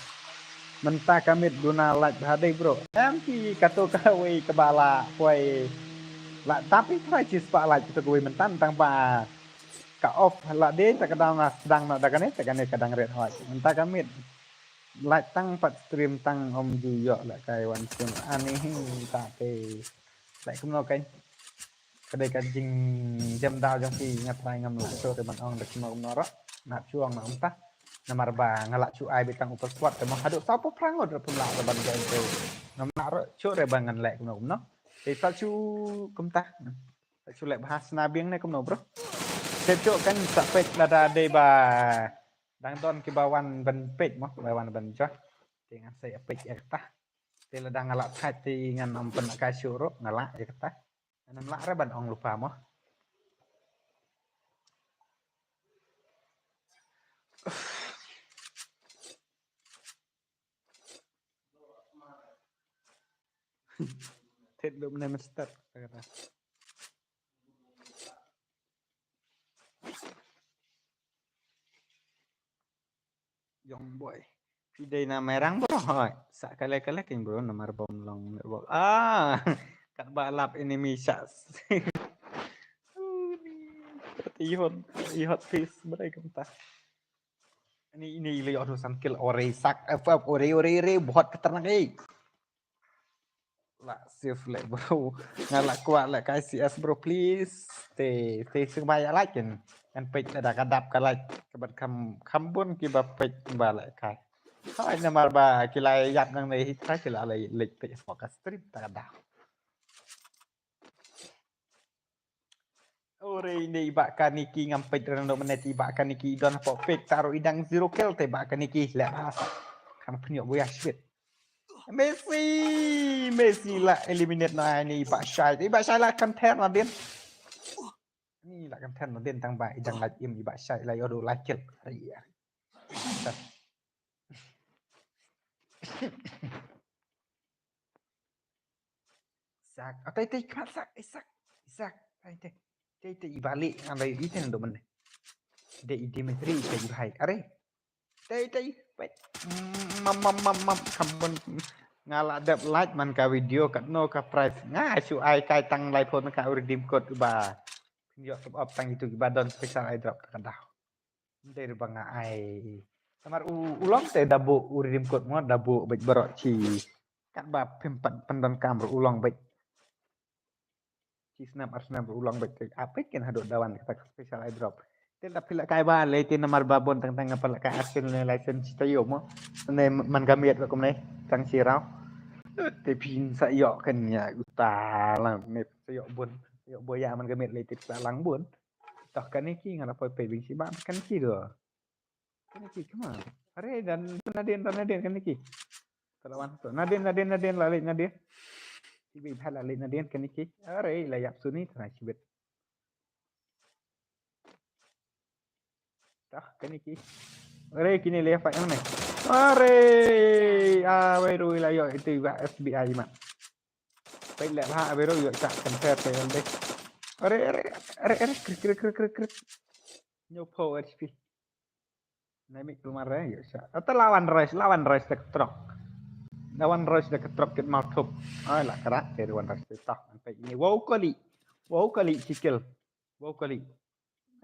[SPEAKER 1] mentah kami guna like hadai bro MP kata kawe kebala kue lah tapi try cis pak like kita kue mentan tanpa ka off lah deh tak kadang sedang nak kadang red hot mentah kami like tang pat stream tang om juyo lah kai wan pun aneh tapi like kemno kan kedai kancing jam dau jam pi ngatai ngam lu so te man ong dak mau noro nak chuang na untah namar ba ngalak chu ai betang upar kuat te mah haduk sapo prango der pun lak ban ga itu namar chu re bangan lek no te sa chu kumtah sa chu lek bahas nabiang ne kum no bro te chu kan sa pek lada de ba dang don ki bawan ban pek mah bawan ban jah dengan saya pek ya tah te lada ngalak tha ti ngan om pen ka syuro ngalak ya tah nan lak re ban ong lupa mah thế lúc này mình start young boy Fidei na merang bro hoy sa kale king bro nomor bom long kat balap ini misa ihot fish berai kemta ini li urusan kill ore sak ore buat keternak lah safe le bro ngalak kuat le kai CS bro please te sing banyak like kan page ada kadap kalai kebat kambun kiba page balik kai hai namar ba kilai yap nang nei hita kila lai lik page focus stream tak ada ore ini bak kaniki ngam page rando meneti bak kaniki don po page taruh idang 0 kill te bak kaniki le bahasa kan penyok boya shit Messi lah eliminate nah ini Pak Syai. Pak Syai lah content lah din. Ini lah content lah din tang ba idang lah im Pak Syai lah yodo lakil. Iya. Sak. Atay tay sak. Tay ibalik ngalay iten do man. De Dimitri tay bahai. Are. Tay wait. Mam kambon ngalak dap like man ka video kat no ka price nga su ai kai tang lai phone ka redeem code ba yo top up tang itu ba don special airdrop kan dah dari bang ai samar ulang te dabu redeem code mo dabu baik berok ci kat ba pempat pendon kamera ulang baik ci snap arsenal ulang baik apa kan hadok dawan kata special airdrop tidak pilih kai ba le tin namar babon tang apa ka arsenal license tayo mo ne man kamiat ko ne tang sirau te pin sa yo kan ya uta lang net sa yo bun yo boya man gamet le tit sa lang bun toh kan iki ngana poi pe bing si ba kan iki do kan iki kema are dan naden kan iki kalawan to naden lale naden ibi bhala le naden kan iki are layak suni tana sibet toh kan iki are kini le fa yang ne are beru lah yo itu juga FBI mak baik lah ha beru yo cak compare te deh are krik nyopo HP naik rumah yo sa atau lawan Royce dek truk ket mau tup lah kerak dari lawan Royce tah sampai ini wow kali cikil wow kali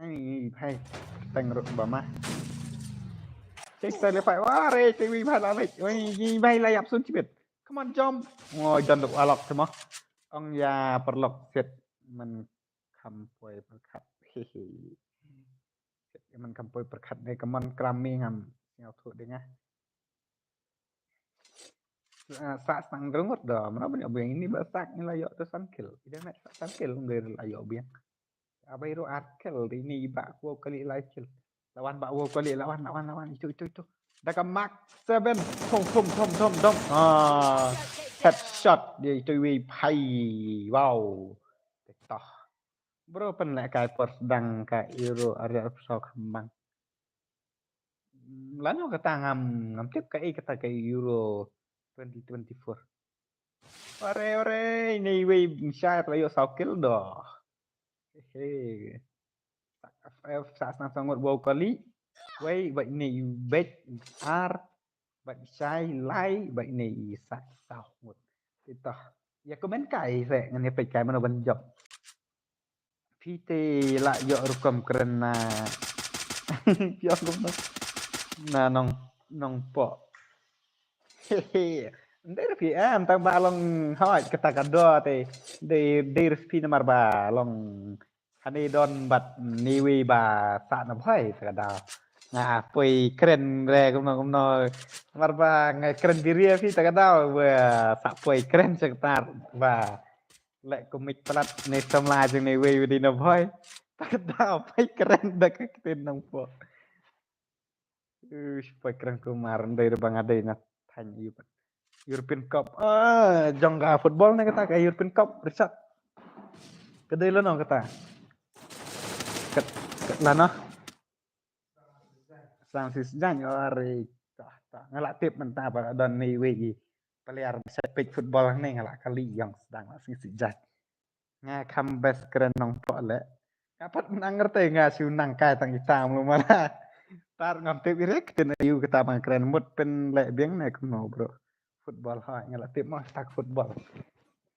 [SPEAKER 1] ini hai tengok Obama Cek phải quá re TV phải là vậy ôi bay là yapsun chibet come on jump ngồi dần được alok thế mà ông ya perlok set man kampoi perkat man kampoi perkat này come on krami ngam nhau thuộc đấy nha saat sang gerungut dah mana banyak biang ini basak ini layak tu sankil tidak nak sankil nggak layak biang abai ro arkel ini ibak ku kali layak lawan Pak Wo kali lawan itu dah kemak 7 thom headshot dia itu wi pai wow toh bro pen lek kai por sedang ka euro area so kembang lanyo kata ngam tip kai kata kai euro 2024 ore ini wi syai layo sakil doh hehe saat sangat bau kali wei baik ni bet ar baik sai lai baik ni sat sahut itu ya komen kai se ngene pe kai mana ban job pite la yo rukam kerana yo na nong po hehe Đây là phía em tăng ba long hỏi cái ta cả đo thì đây là phía mà bà long anh ấy đón bật niwi bà sa nó phải ta đào nah poi keren re cũng nó mà bà ngày keren diri phía ta đào vừa sa poi keren sekitar và lại komik pelat nih sama aja nih we di nó phải ta đào phải keren dah cái tên nông po poi keren kemarin dari bang ada na thành yêu European Cup jongga football nih kata kayak European Cup Richard kedai lo no kata ket lano sang sis janyo are ta ngalak tip mentah pada don ni wegi peliar sepik football nih ngalak kali yang sedang sing sijat nga kambes keren nong po le kapat nang ngerti nga siu nang kai tang itam lu mana tar ngam tip irek ten ayu kata mang keren mut pen le bieng nih kuno bro football ha ngalak tip mah tak football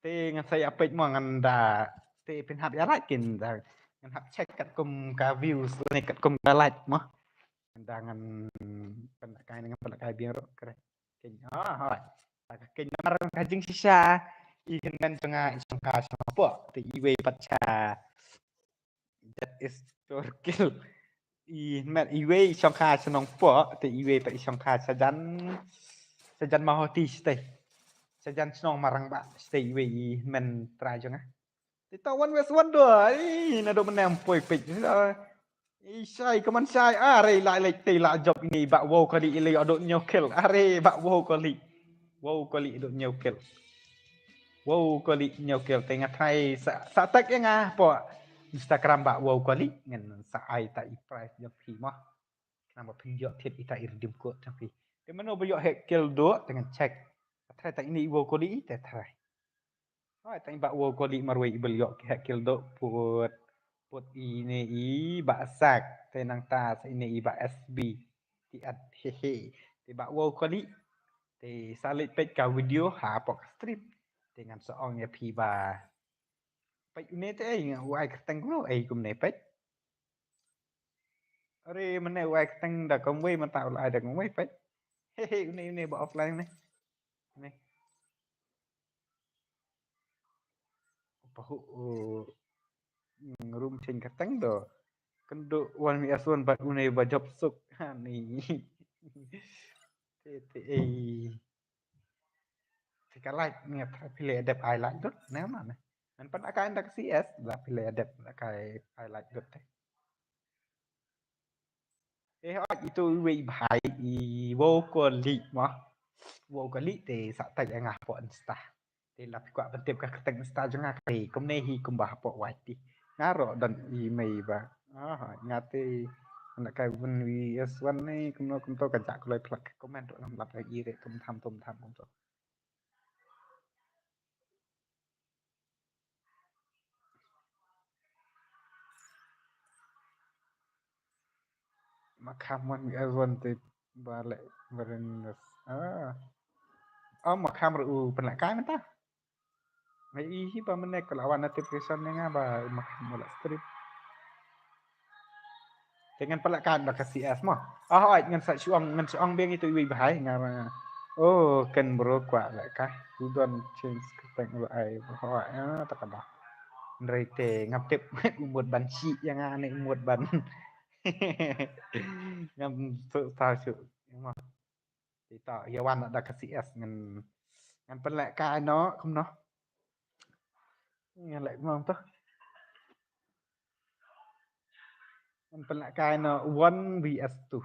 [SPEAKER 1] te ngan saya apik mah ngan da te pen hap ya lakin da ngan hap check kat kum ka views ni kat kum ka like mah pandangan pendakai dengan pendakai biar keren kenya hai kenya marang kajing sisa ikan kan tengah isang kasa apa te iwe patcha that is torkil met iwe isang kasa nong po te iwe pat isang kasa sajan mahoti stay sajan snong marang ba stay iwe men try janga te tawan wes wando na do menem poi pik Isai kaman sai are lại te la job ini bak wow kali ile odok nyokel are bak wow kali odok nyokel wow kali nyokel tengah thai sa tak yang po Instagram bak wow kali ngan sa ai ta i price yang pi mah nama penjok tip ita irdim ko tapi de mano bayok hekel do dengan cek thai tak ini wow kali te thai hai tai bak wow kali marwai beliok hekel do put ini i baksak tenang ta ini i bak SB ti at hehe ti bak wow kali ti salit pet ka video ha pok strip dengan seong ya pi ba pet une te ai wai keteng lo ai kum ne pet are mene wai keteng da kom we man tao lại da kom we pet hehe une ba offline ne ne pahu room ching keteng do kendo wan mi asun bat une ba job suk ha ni te Jika like ni pilih adap highlight dot nama na. Dan pada kain dak CS lah pilih adap kai highlight dot teh. Itu we bahai i wo ko li mah. Wo ko li te sa tai ngah po insta. Te la pi kwa pentip ka keteng insta janga kai kom ne hi kom bah po wai ti. Ngaro dan email ba. Ngate nak kai bun wi S1 ni kom to ka jak loi plak komen dot lam lap i re tum tham kom to. Makaman gazon te balik berendas makam ru penakai mata ngai hi pa menek lawan notification nga ba makam bola strip dengan pelakan dak CS mah ai ngan suang beng itu wi bahai nga kan bro kwa la ka udon change keteng lo ai ho tak ada nrete ngaptep umut ban si yang ane umut ban ngam tao sự mà thì tao yêu ăn đã cái CS ngân ngân phân lại cái nó không nó ngân lại ngon to ngân phân lại cái nó 1vs2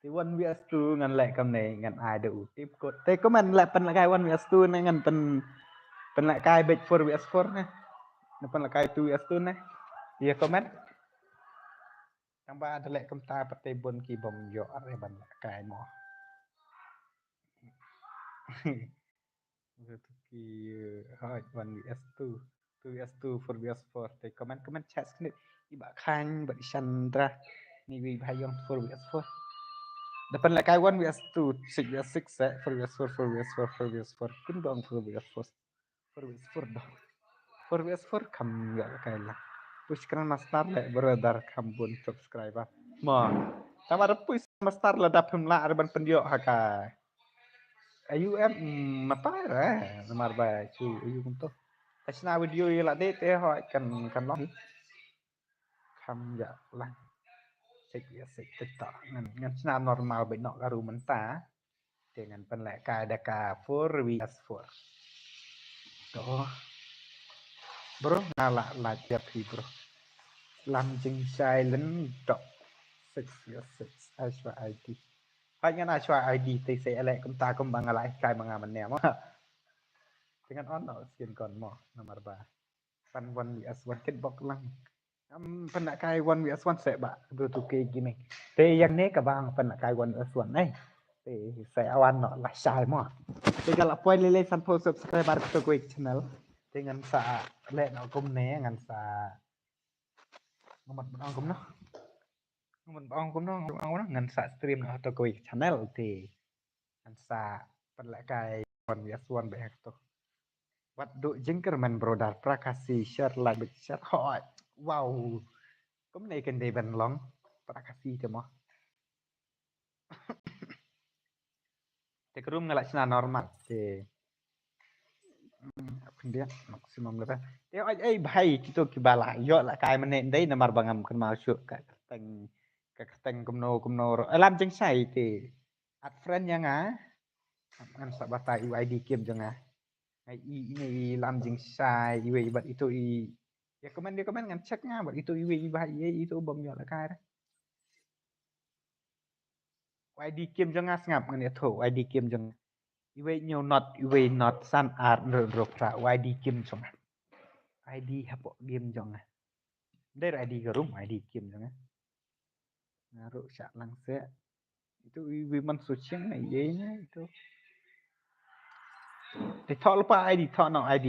[SPEAKER 1] thì 1vs2 ngân lại cầm này ngân ai được tiếp cột thế có mình lại phân lại cái 1vs2 này ngân phân lại cái big 4vs4 này nó phân lại cái 2vs2 này dia comment tambah ada lek kemta pate bon ki bom yo are ban kai mo itu ki hai 1vs2 2vs2 4vs4 te comment chat ni iba khan ba Chandra ni wi bhayong 4vs4 depan lek kai 1vs2 6vs6 4vs4 4vs4 4vs4 kun dong 4vs4 4vs4 dong 4vs4 kam ya kai lah push kan master lek brother kambun subscriber mo tamar push master la dap himla arban pendio haka ayu em mata ra nomor ba chu ayu untuk kasna video la de te hỏi kan lo kam ya lang sik ya sik tiktok ngan sna normal be no garu menta dengan penlek ka ada ka 4 vs 4 to bro ngala la tiap hi bro lam jing silent dot 6 ashwa id hanya ashwa id te se ele kum ta kum bangala kai manga mane mo dengan ono skin kon mo nomor ba pan 1 vs 1 kit bok lang pernah kai 1 vs 1 sẽ bạ vừa tụ kỳ gini te yang ne ka bang pernah kai 1 vs 1 này te saya awan no la sai mo te kalau poin lele san po subscriber to quick channel te ngan sa le no kum ne ngan sa ngamat bang kum no ngamat bang kum no ngan sa stream no to quick channel te ngan sa pernah kai 1 vs 1 be to wat do jengker man brodar prakasi share like share hot wow cũng này cần đề bằng lòng prakasi cho mo te kerum ngalak sina normal te dia maksimum lepas te ai bhai kita kibala yo la kai mane dei namar bangam kan mal syuk ka teng kumno alam jeng sai te at friend yang an sa bata UID kim jeng ai ini lam jeng sai iwe bat itu ya komen dia komen ngan cek bat itu iwe bhai itu bom yo la kai UID kim jeng ngap ngan ya tho UID kim jeng iwe not san art rokra ID kim jong ID hapo game jong der ID garum ID kim jong ngaruh sak langse itu iwe man suciang na iyenya itu te thọ lupa ID thọ no ID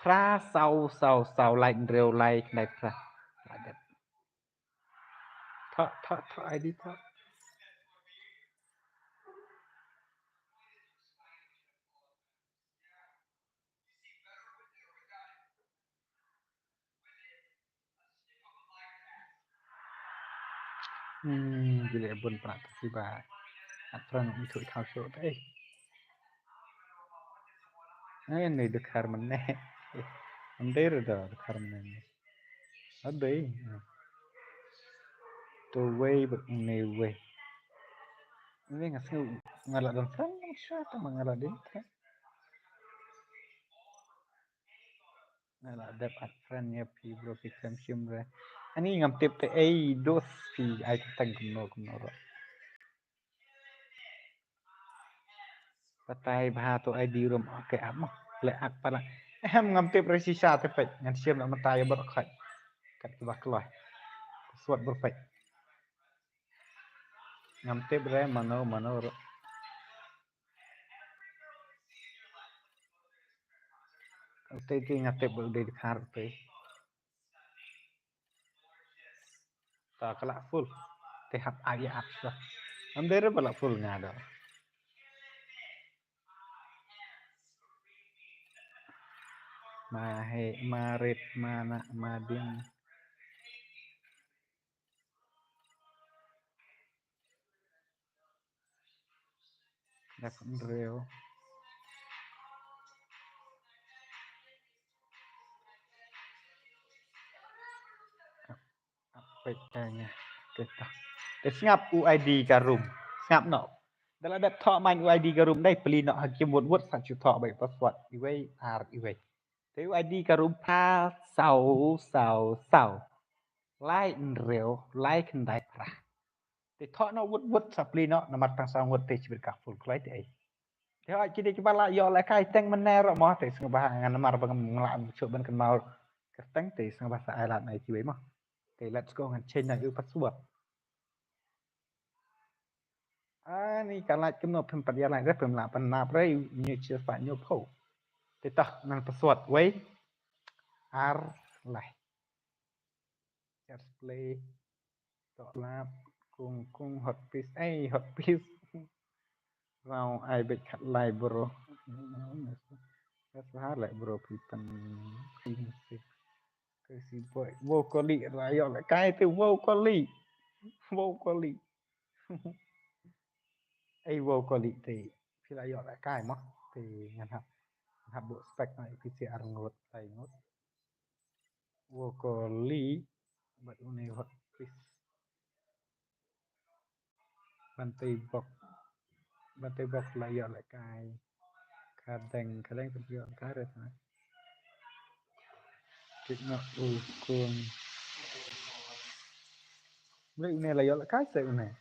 [SPEAKER 1] pra sau like real like pra like that thọ ID thọ gile bun pra si ba atran itu thao so te ai này được khar man ne under da khar man ne adai to way but ne way ini ngasih ngalah dan kan siapa mengalah dia ngalah ada friendnya pi bro pi simre ani ngam tip te dos pi ai tang kuno ro patai bha to ai di rom ke am le ak pala em ngam tip resisa te pe ngan sim na matai ber khat kat ki bak loy suat ber pe ngam tip re mano ro te ti ngatip ber de khar pe ta kala full te hap ai ap sa am de re bala full ngado mahe marit mana mading dapat real petanya kita ngap UID garum ngap no dalam dat thọ main UID garum đây pli no hakim wot sa chu thọ bai password iwe iwe te UID garum pa sau like real like ndai pra te thọ no wot sa pli no namat tang sang wot te chibir ka full klai te ai te ai kide ki bala yo la kai teng menero mo te sing bah ngan namar bang nglam chu ben kan mau ka teng te sing bah sa ai lat nai chiwe mo te let's go ngan change na password ni kalau cuma pembelajaran itu pembelajaran apa new cheers pak new po kita nang password way r lah just play to lab cung hot piece hot piece vào ai bị khát lại bro rất là lại bro pipan cái gì vậy vô có lì lại gọi là cái từ vô có lì vô có lì vô có lì thì phi lại dọn lại cái mất thì ngân học bộ spec này PCR ngột tay ngột vocally but only what is bantai box lại dọn lại cái kadang phải dọn cái rồi hả kịch nó cuồng lấy này lại dọn lại cái sự này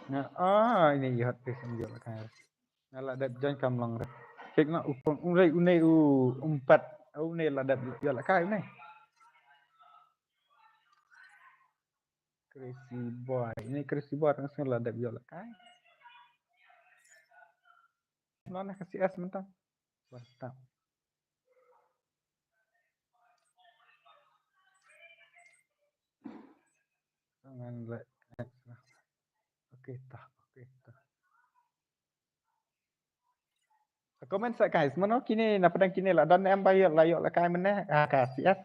[SPEAKER 1] nah ini lihat bisa dọn lại cái nah là đẹp jangan cầm lòng rồi kịch nó unai umpat unai là đẹp dọn lại cái này crazy boy ini crazy boy langsung là đẹp dọn lại cái nó kasih es mentah mantap jangan oke tah comment sa guys mano kini na padang kini la dan em bay layo la kai mene kasih es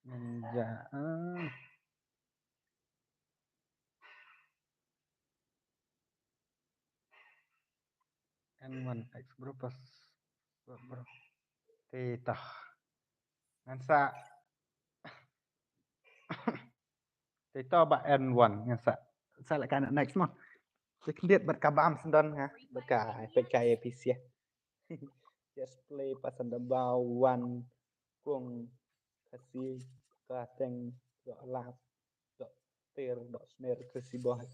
[SPEAKER 1] Ninja N1 X berapa tah ngansa tito ba N1 ngansa sa lại cái next mà cái liệt bật cả bam sendon ha bật cả PKAPC ya just play pasan dabau one kung kasih kateng dok lap dok tir dok snare kasih boy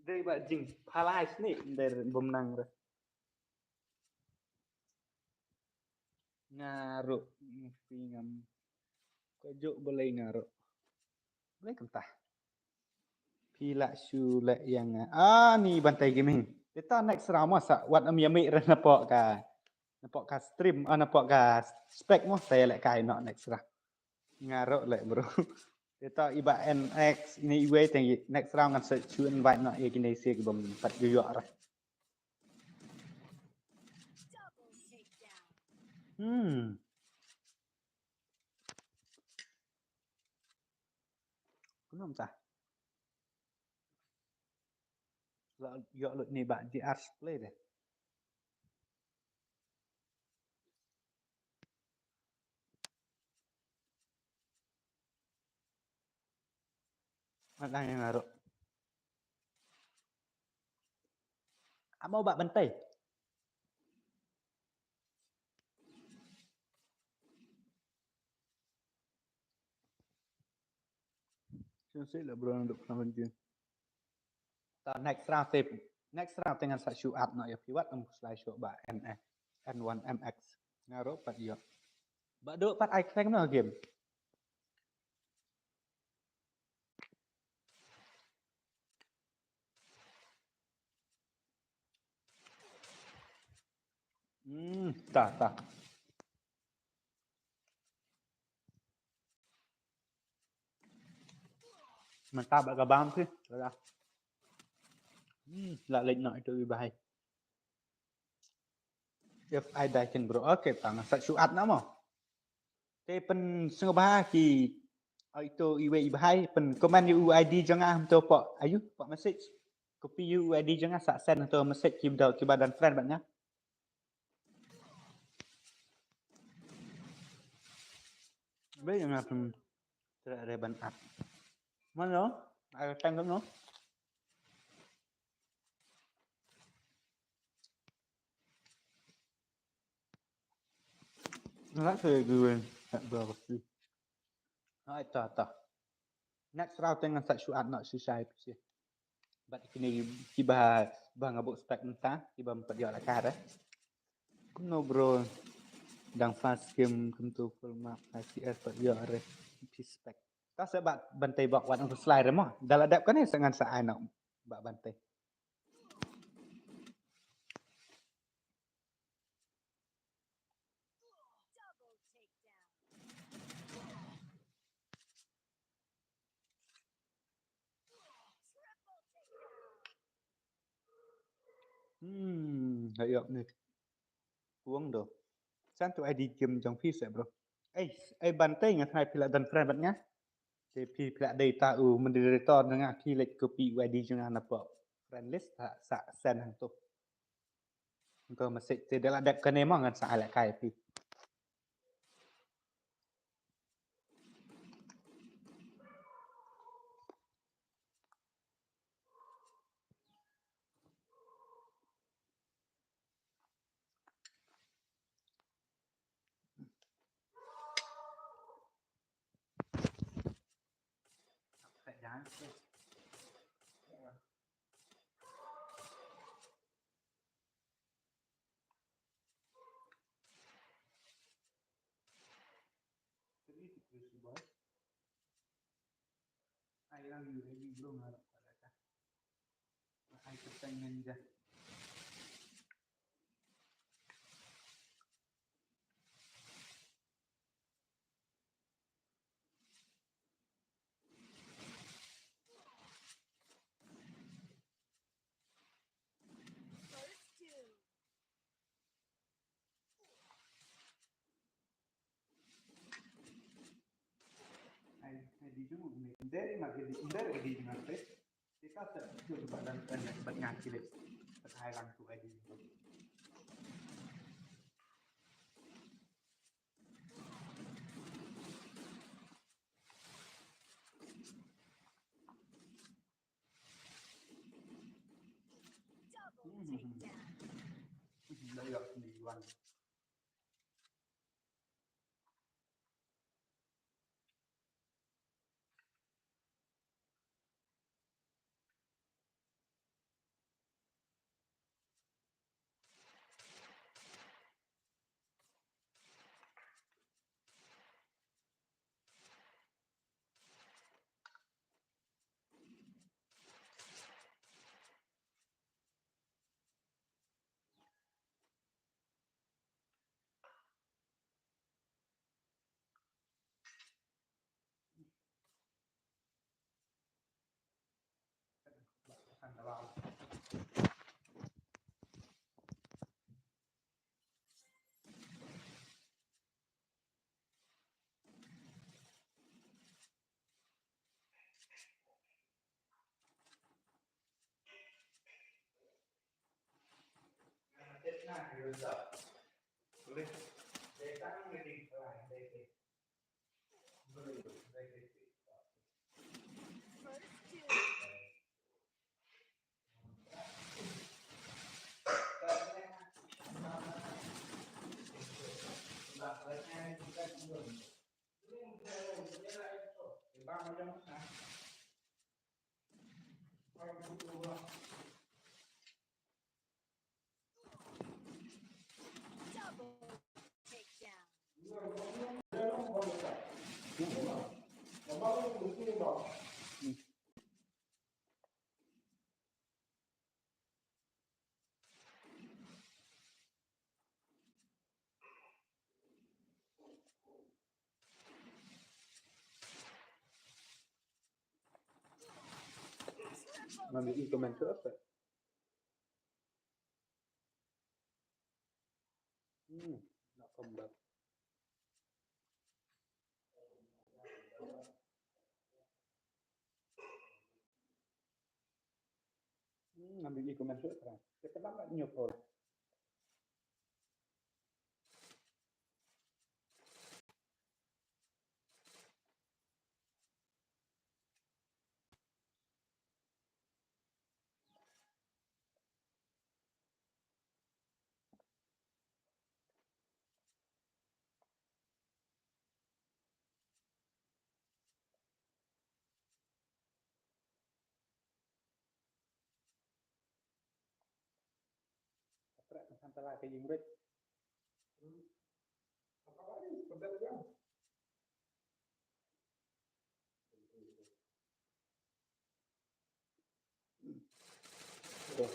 [SPEAKER 1] đây bạn chỉnh palai snake để bom nang rồi ngaruh mesti ngam kojok boleh ngaruh boleh kentah pila sule yang ni bantai gaming kita next round masa wat ami ren napok ka stream napok ka spek mo saya lek kai no next round ngaruh lek bro kita iba NX ini iwe tinggi next round kan search invite no ya kini sih bom 4 yoyo lah belum tah yo ni bạn di art play deh mana yang ngaruh mau bak bantai sih lah bro untuk penonton next round dengan sa shoot up no ya piwat slide show ba N1 MX ngaruh pat yo ba do pat icon no game tah mantap bak kabam sih lah là lệnh nội từ bài if I die can bro oke tangan sa shoot up na mo te pen sengoba ki Itu iwe ibahai pen komen UID jangan to pak ayu pak message copy UID jangan sak send to message kibadan friend banyak bây giờ là re ban app mana ada tanggal no nggak saya gue berapa sih itu next round dengan sak syuat nak susah itu sih but kini kibah bang abuk spek mentah kibah empat dia lakar no bro dang fast game kentu full map ICS empat dia re spek ta sebab bantai bak wan untuk slide mah dalam adap kan dengan sa anak bak bantai ayok ni uang do santu ID game trong phi sẽ bro ai bantai ngat hai pila dan friend batnya TP pila data moderator dengan kilik copy ID jangan apa friend list tak sa send hang tu untuk message tidak adap kan emang ngan sa ala kai pi jangan ai lang you ready belum harap pada ai kepengen je ai di jemu ni dari mak di dengan pe kita tak jujur badan kan bat ngaki le bat hai lang tu ID Layak sendirian. Boleh. Datang reading lain dari boleh dari Mami komen ke apa? Nak kembang. Ambil komen sutra. Kita nggak nyokol. Sampai lagi yang baik. Apa lagi? Sebentar aja. Tuh.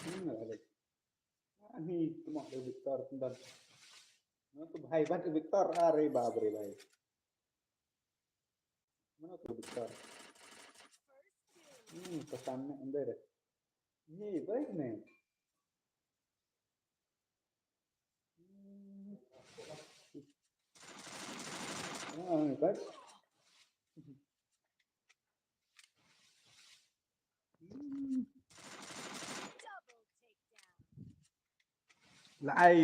[SPEAKER 1] Nggak ada. Ini cuma ada Victor sebentar. Mana tuh bahaya banget Victor. Are babre bahaya. Mana tuh Victor? Pesannya anda deh. Ini baik nih. Baik. Lại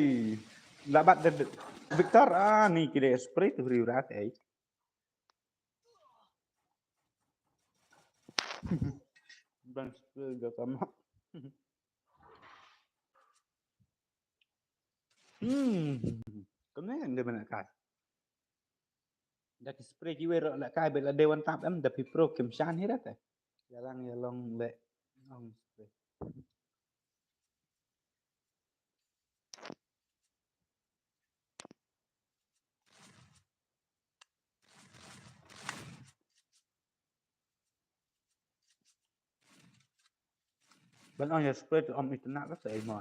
[SPEAKER 1] là bạn được Victor nih kira spray tuh riurat eh. Bang spray gak sama. Cái này người mình cả. Dari spray kiwe ro la kai bela dewan tap em da pi pro kem shan hirat eh. Yalang yalong le long spray. Ban on ya spray tu om itu nak ka sai mo.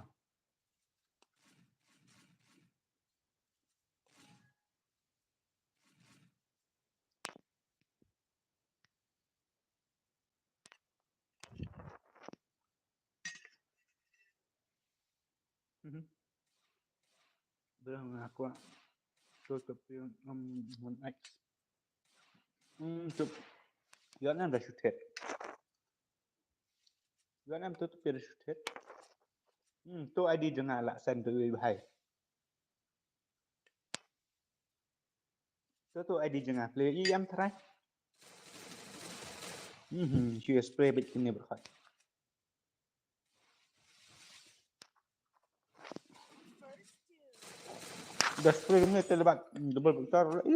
[SPEAKER 1] Belum aku tutup yung mon X. Tutup. Yan em da shoot head. Yan em tutup ya shoot head. Tu ID jangan lah send tu bahai. Tu ID jangan play em try. Cuy spray bit kini berkat. Dah spray ni terlebat double Victor lah.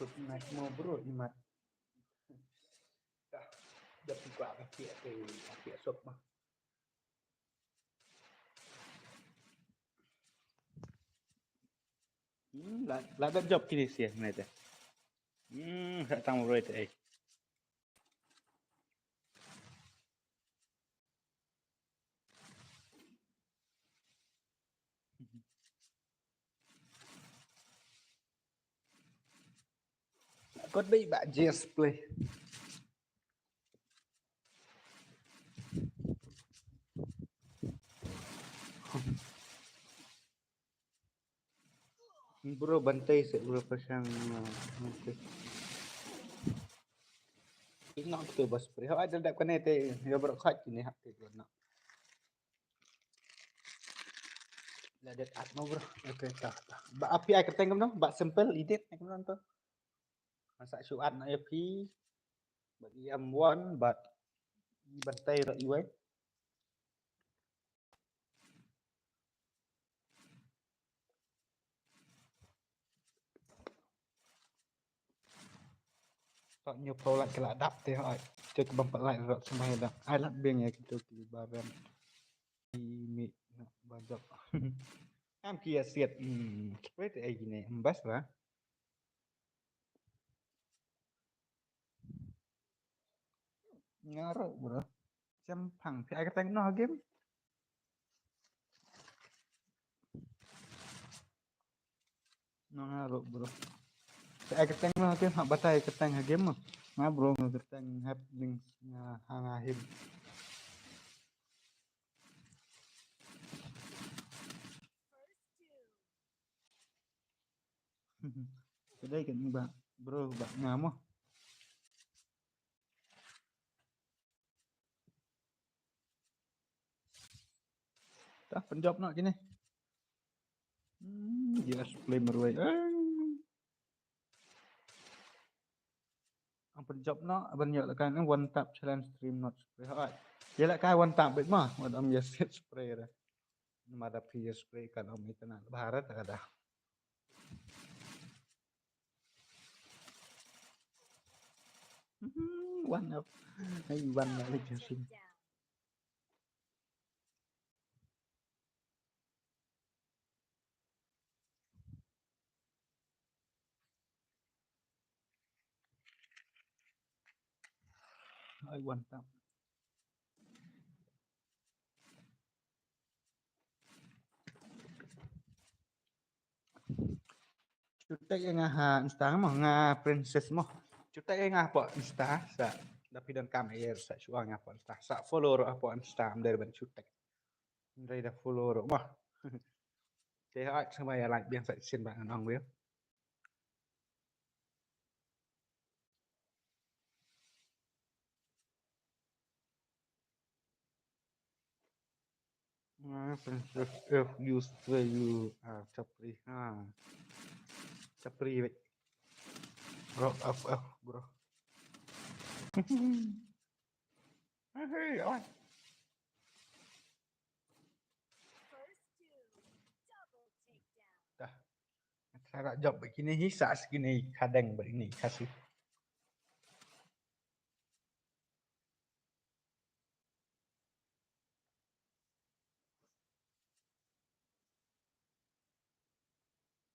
[SPEAKER 1] Naik mau bro imat. Dah buka kaki esok mah. Lah dah job kini sih ni teh. Tak tahu bro itu eh. Code bay bạn just play. Bro bantai se bro pasang nanti. Ingat tu bos spray. How ada dak kena te ya bro khat ni hak te nak. La det at no bro. Okay tak. Ba api ai keteng no, ba simple edit nak nonton. Masa syuat na FP bagi M1 but bantai rak UI. Tak nyu pola kelak dap te hai. Cek bang pelai rak semai dah. Ai lak beng ya kita ki baran. Mi nak bajak. Am kia siat. Seperti ai gini. Embas lah. Ngarok bro. Jam phẳng thì ai keteng no game. No ngarok bro. Ai keteng no game hak batai keteng ha game mah. Nga bro nga keteng happening nga hangahim. Kedai kan ba bro ba ngamo. Tah penjawab nak kini. Jelas play meruai. Ang penjawab nak banyak kan one tap challenge stream not spray. Hai. Dia lak kai one tap bet mah. Wad am ya set spray dah. Mada PS spray kan om itu nak barat ada. One up. Hai one nak lejasin. Hai one tap. Cutek yang ngah insta mah ngah princess mah. Cutek yang ngah po insta sa tapi dan kam air sa chua ngah po insta. Sa follow ro po insta dari ban cutek. Dari dah follow ro mah. Thế hỏi sao mày lại biên phải xin bạn ông biết. Princess if you say you Capri Capri vậy. Bro bro. Hey, ôi. Dah. Saya job begini hisa segini kadang begini kasih.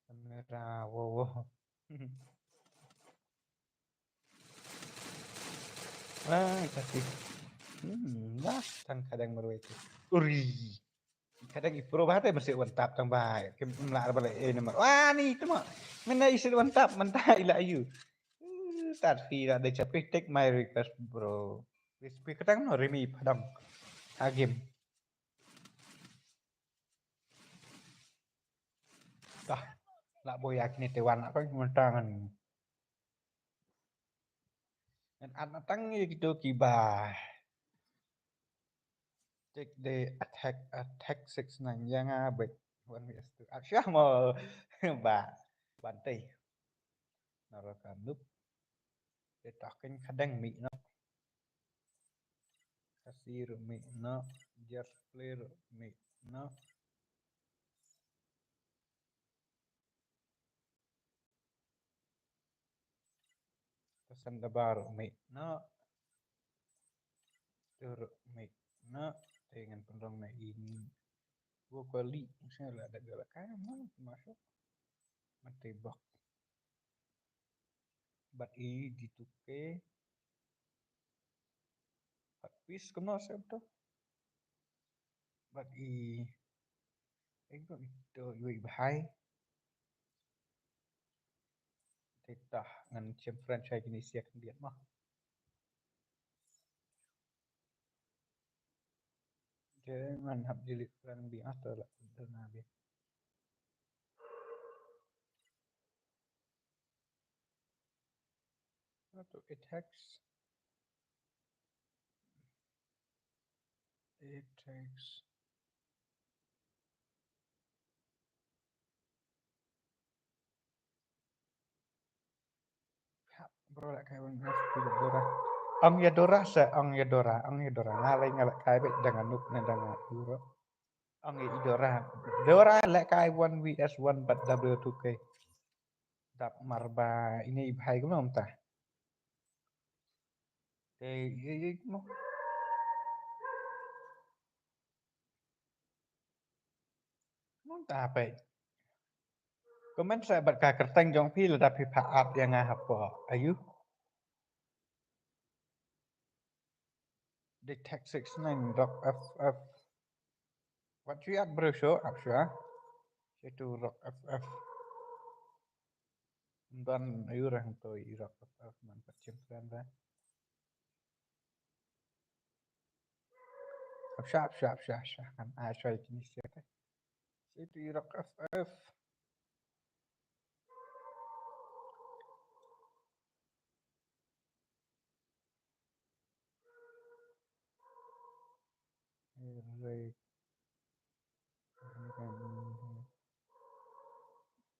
[SPEAKER 1] Kamera wow. Kasih. Dah tang kadang baru itu. Uri. Kadang ipro bahate masih wantap tang bahai. Kem mla balik nomor. Wah ni itu mah. Mana isi wantap mentah ila ayu. Tarfi ada capek take my request bro. Recipe kadang no remi padang. Agim. Dah. Lak boyak ni tewan nak kan mentangan. Dan anak tang gitu kibah. Take the attack 69 yang abet. One minute tu. Asyah mau ba bantai. Narakan loop. Detakin kadang mi no. Kasih mi no. Just play mi no. Pesan baru mi no. Turut mi no. Dengan pendong na ini. Dua kali. Misalnya ada galakan. Mana masuk. Mati bak. Bat i dituke. Bat pis kena saya betul. Bat i. Kok itu yui bahai. Titah ngan chem franchise Indonesia kan dia mah. Jangan hab jilik kurang bi atau lah nabi. Atau it takes hab bro lại kayak bang mas juga Dora. Ong ya Dora ngalai ngalai kayak bet dengan nuk dengan Dora. Ong ya Dora. Dora lại kayak 1 vs 1 but W2K. Dap marba ini ibhai ko nom ta. Mo nom ta pe. Komen saya berkah kerteng jong piระดับพิพาอัพยังไงครับปออายุ Detect 69 Rock FF What you at bro show up sure itu Rock FF dan ayu rang toi Rock FF man pacim kan sharp kan asal jenis ya itu Rock FF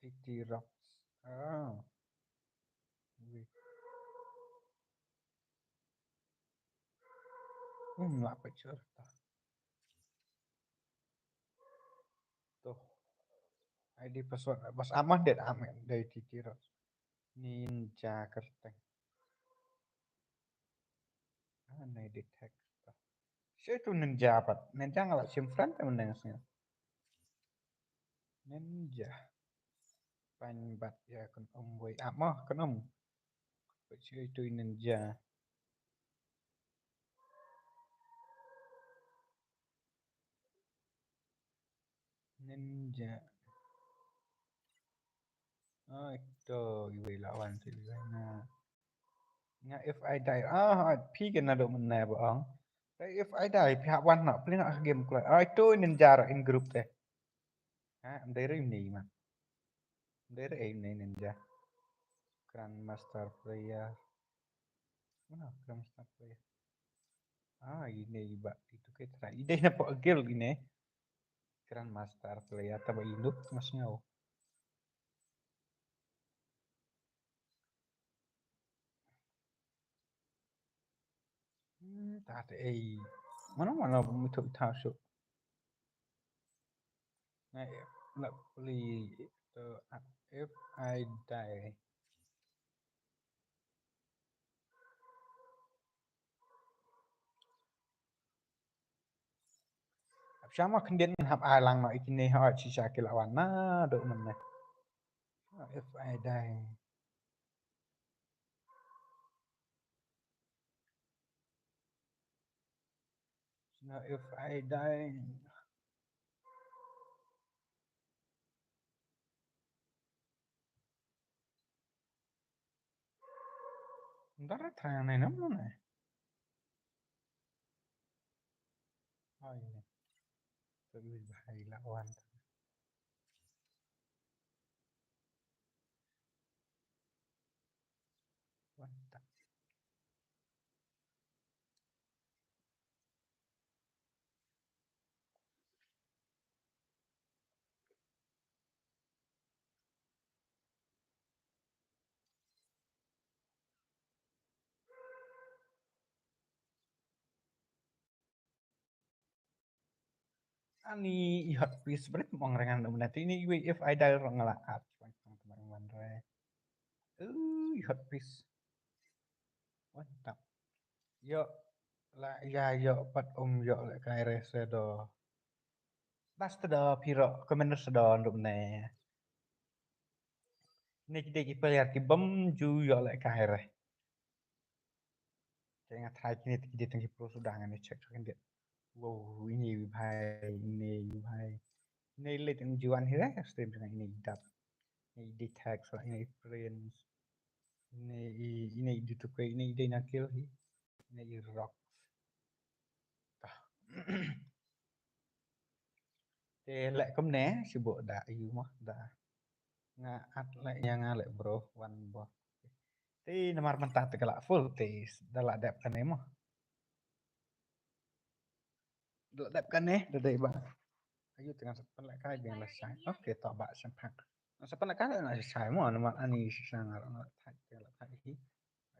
[SPEAKER 1] itu Rock oh apa cerita tuh ID password bos aman deh aman dari Titi Rock Ninja kerteng mana detect saya itu ninja apa ninja nggak simfran temen nengasnya ninja panbat ya kan om boy mah kan om saya itu ninja ninja oh itu ibu lawan sih nah nga if I die pi kan ada mana bohong if I die pihak wan nak pelin nak game keluar itu ninja in group teh dari ini mah dari ini ninja grandmaster player mana grandmaster player ini iba itu kita ide apa guild ini grandmaster player tambah induk masnya tak ada mana mana itu tahu nah nak beli itu if I die sama kemudian hab alang no ikini ha sisa kilawan na do mana if I die no if I die ntar tanya nih namanya oh ini lebih bahaya lawan mantap ani ihot please berit mong rengan nanti ini if I die orang ngelakat teman-teman re ihot please mantap yo la ya yo pat yo lek kai rese do basta do piro kemener sedo ndum ne ini kita player ki bom ju yo lek kai re kayak ngatrai kini di tinggi pro sudah nggak cek kan dia wow ini bahai ini lihat yang juan hira stream dengan ini dap ini detect so ini prince Ini YouTube kayak ini dia nakil ini rock. Thì lại cấm né si bộ đã yêu mà đã nga at lại yang nga lại bro one bot. Thì nomor mentah tegala full thì đã đẹp kan em mà. Đã đẹp kan đã đây ba. Ayo tengah sepan lại cái yang là sai. Oke tao bạn sang phẳng. Sepan lại cái là sai mà nomor ani sang là thay tegala thay hi.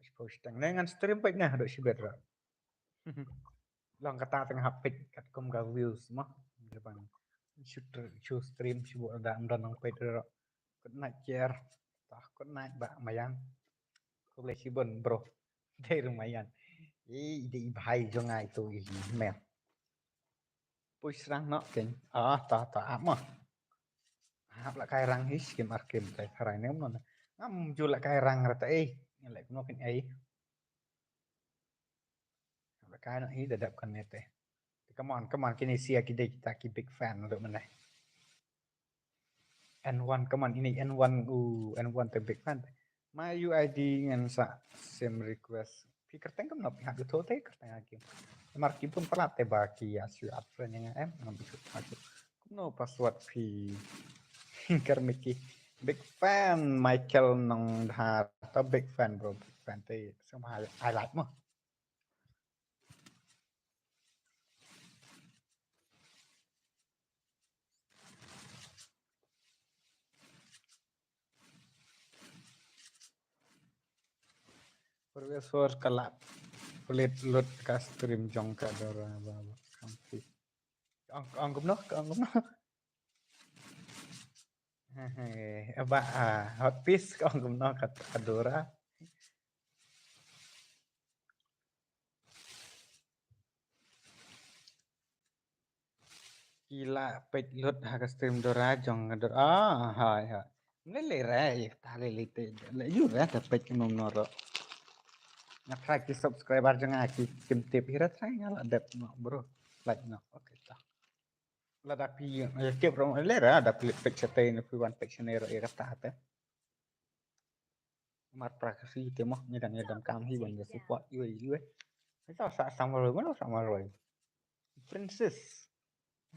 [SPEAKER 1] Suppose teng dengan stream baik nah dok si betra. Long kata tengah hapik kat kom ga views mah. Depan. Shoot stream si bộ đã đòn nong Pedro. Good night chair. Tah good night ba mayan. Flexible bro. Đây lumayan. Di bahai jangan itu map. Push rang nak keng. Tak apa. Hap lah kai rang his game arcade tai harai nem non. Ngam ju lah kai rang rata Yang lek no keng Lah kai nak hi dadap kan nete. Come on kini sia kita big fan untuk mana. N1 come on ini N1 N1 the big fan. My UID ngan sa same request. Fikir tengok nak pihak itu teh kerteng hakim. Meskipun pernah tebaki ya si friend yang ngambil aku. No password pi Kermiki. Big fan Michael nong har ta big fan bro big fan teh sama I like mah. Profesor kalap pelit lut ka stream jong ka dora baba kampi. Anggap noh. Aba hot piece anggap noh ka dora. Gila page load ha stream dora jong ngador hai lele re ta lele te le yu re ta page nom noro na try ki subscriber jong aki kim tip hira try ngala dep no bro like no okay ta la da pi ya ke bro le re ada page te no pi one page nero e ta ta mar prakasi te mo nyedang kam hi ban ya support yu yu ta sama rồi mana sama rồi princess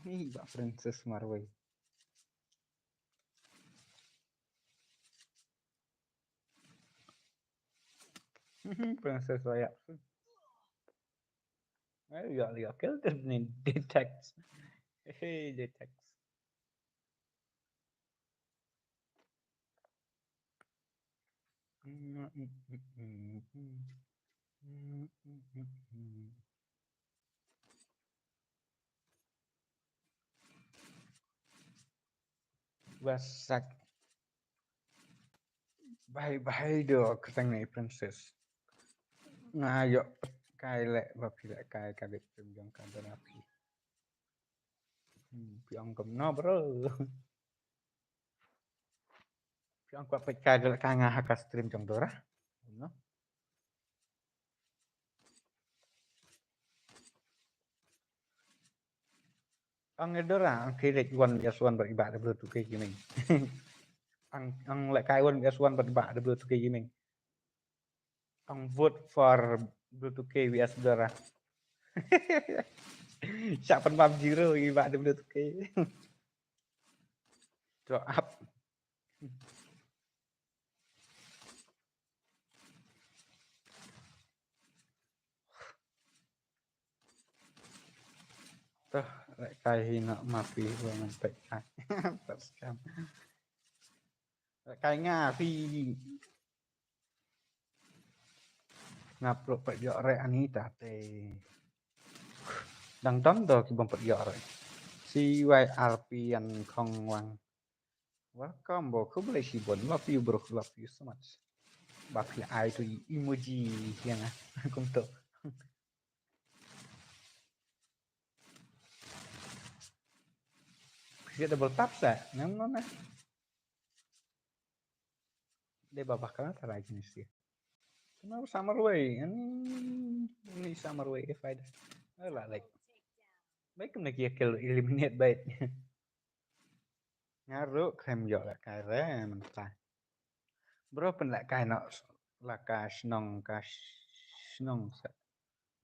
[SPEAKER 1] ni ba princess marwai princess saya ya killed him in detects detects Wasak bye được thằng này princess ngayo cai lẹ và phi lẹ cai cai được từng dòng cai đó là phi ông cầm nó bro phi ông qua phải cai được cai ngah hak stream trong đó ra no ông ấy đó là ông khi lệch one S1 bagi bạc được tu cái gì mình ông lại cai one S1 bagi bạc được tu cái gì mình ông vote for Bluetooth K vs Dora Siapa PUBG ro iba ada Bluetooth K drop up tuh lại cài hina mafi vừa mình phải cài thật scam lại cài nga phi ngap lo phải dọ re anita te đang đón đồ cái bông phải dọ rồi CYRP and Kong Wang welcome bro không lấy si bon love you bro love you so much bạc là ai to emoji yang không tự dia double tap sa nang no na dia babak kan tara jenis dia kenapa summer way ini summer way if I lah like baik kena kia kill eliminate baik ngaruh krem jok lah kaya mentah bro pen lại cài nọ là cash nong sa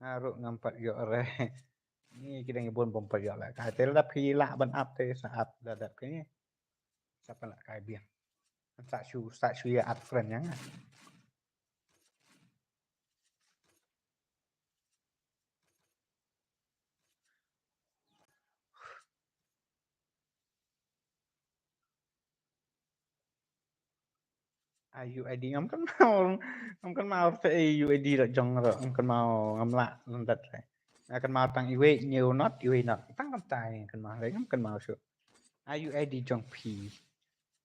[SPEAKER 1] ngaruh ngampat yo re ni kita ngibun pompa yo la ka te la phi la ban up te sa up da da ke sa pa la kai biang sa chu ya at friend yang UID ngam kan mau te UID ra jong ra ngam kan mau ngam la lan dat re kan mau tang iwe nhiều not tang kan tai kan mau re ngam kan mau su UID jong phi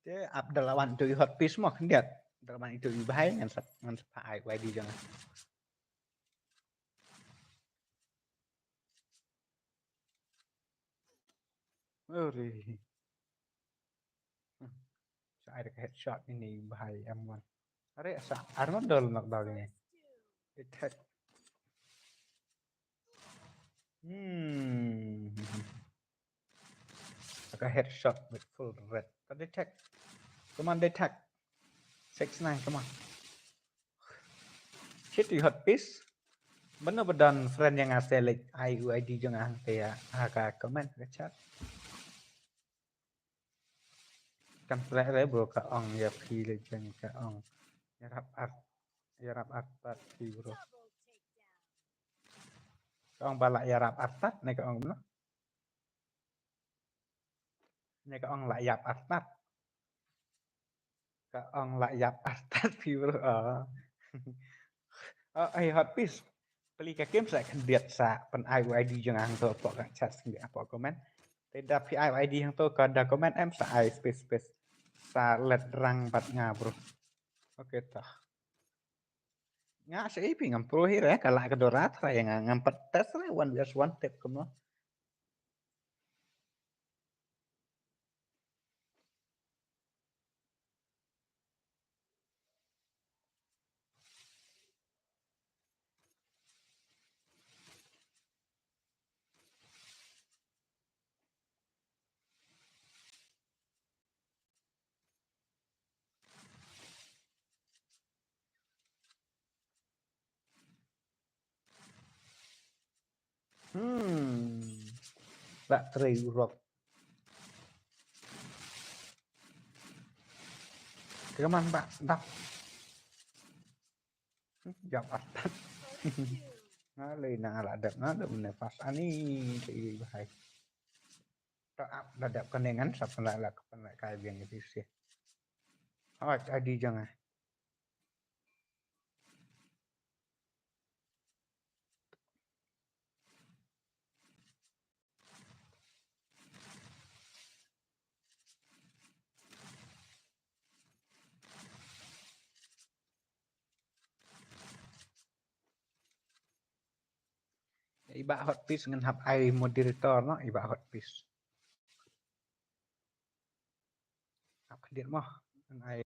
[SPEAKER 1] te up dalawan tu hot piece mo kan dia dalawan itu bahaya ngan sa UID jong ori sa ada headshot ini bahaya M1 are sa armor dol nak dalnya attack like a headshot with full red but detect come on detect 69 come on hit you hot piece bener bedan friend yang ngasih like UID jangan kayak agak comment ke chat kan play bro ka ong ya pi le jeng ka ong ya rap art pi bro ka ong balak ya rap art này ka ong no này ka ong lại yap art ka ong lại yap art pi bro ai hot piece beli ka game sa kan diet sa pen UID jangan to pok ka chat sing apa comment tidak UID yang to ka da comment em sa ai space sa let rang bat nga bro oke tah nga sa ipi ngam pro hira kala ka dorat ra yang ngam petes ra one vs one tip kuno tak teri urok keman pak dak jam atat nga lay na ala dap na dap ne pas ani ti bahai tak ap dadap kenengan sa pala la kapan kai biang itu sih oh adi jangan iba hot piece ngan hap ai moderator no iba hot piece hap dia mah ngan ai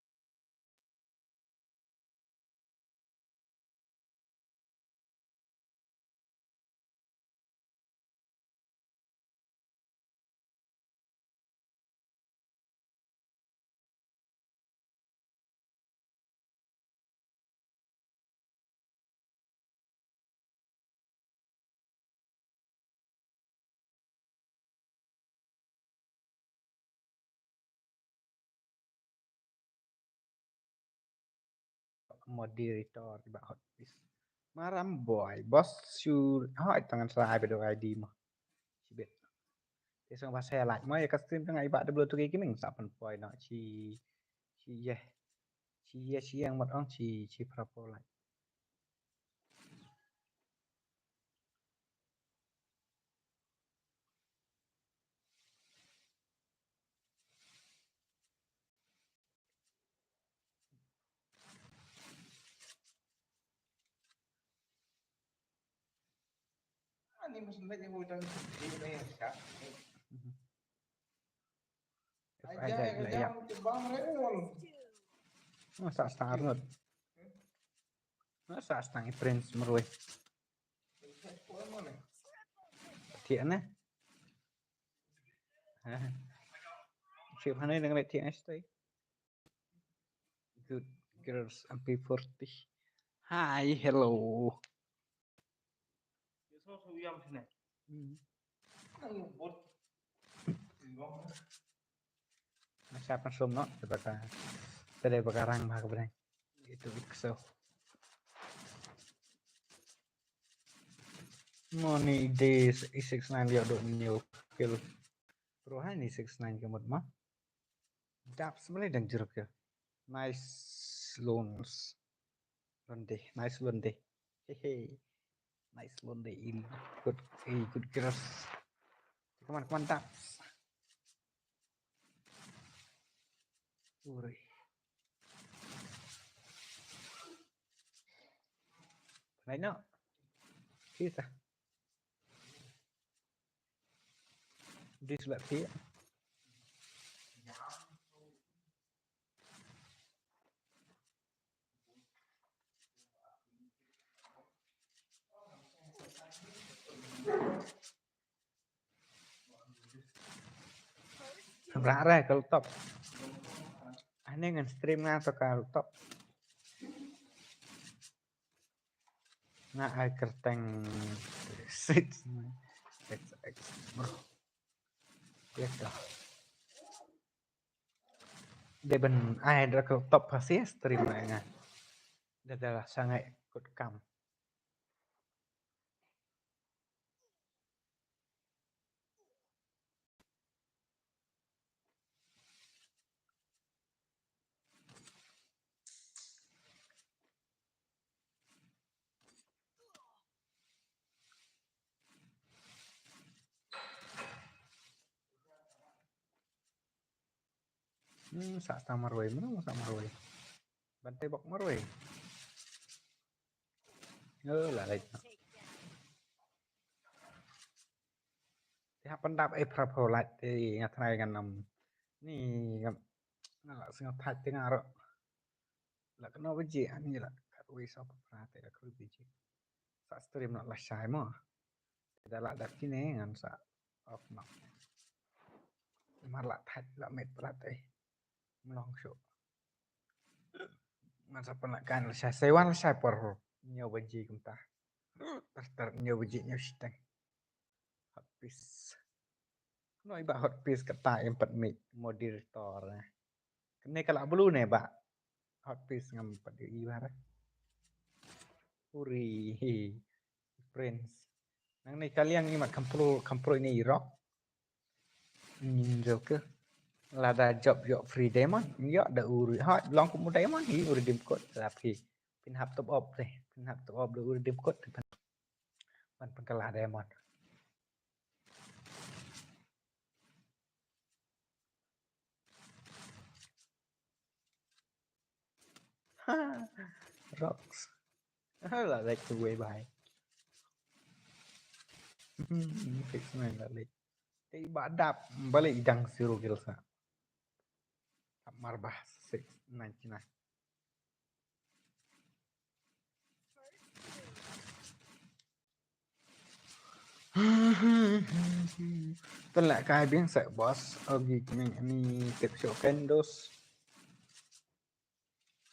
[SPEAKER 1] moderator iba hot piece maram boy bos su hỏi tangan sai be do ID mah sibet thế xong và xe lại mới cái stream cái ngày bạn double tôi cái mình sắp phần point nó chỉ yeah chỉ yang một ông chỉ propo lại ini maksudnya yang udah di ini ya aja ya masa setengah rut masa setengah prince meruih thiện á chịu hắn đây đừng lại thiện stay good girls MP40 Hi, hello. Siapa semua daripada bakarang mah kebetulan itu ikso. Money days E69 liệu độ nhiều kiểu pro hai ni 69 ke mod mah. Dap sebenarnya dan jeruk ya. Nice loans. Londe, nice londe. Hehe. Nice londe in. Good girls. Kaman tap. Uri. Này nó. Kita. Di sebelah kiri. Rare kalau top. Aneh ngan stream atau kalau top. Nah, ai kerteng 6 XX bro. Ya dah. Dia ben ai ada ke top pasti stream lah. Dia adalah sangat ikut kam. Sak tamarway mana sak marway. Bantai bok marway. Lah lại. Thì pendap prapo lại thì ngat này kan nam. Ni ngam ngalak sing thaj tengah ro. Lah kena beji ani lah. Kat wis apa prate lah kru beji. Sak stream nak lah syai mo. Dah lah dak kini ngan sak off nak. Mar lah thaj lah met prate. Melong show. Masa penakan saya sewan saya per nyo beji kentah. Ter nyo beji nyo siteng. Habis. No iba hot piece kata yang empat mic moderator. Kene kalau belum nih, Pak. Hot piece ngam empat di ibar. Uri. Friends. Nang ni kalian ngimat kampro ini rock. Ninjo ke. Lada job free demon. Yo ada uri. Ha long ku demon hi uri dim code tapi pin hap top up deh. Pin hap top up uri dim code. Man pengkalah demon. Rocks. Là like the way by. Fix main lah like. Ibadap balik idang zero kills sa. Marbah 699. Tên lại cái biến sợ boss ở gì mình ini tiếp chỗ kendos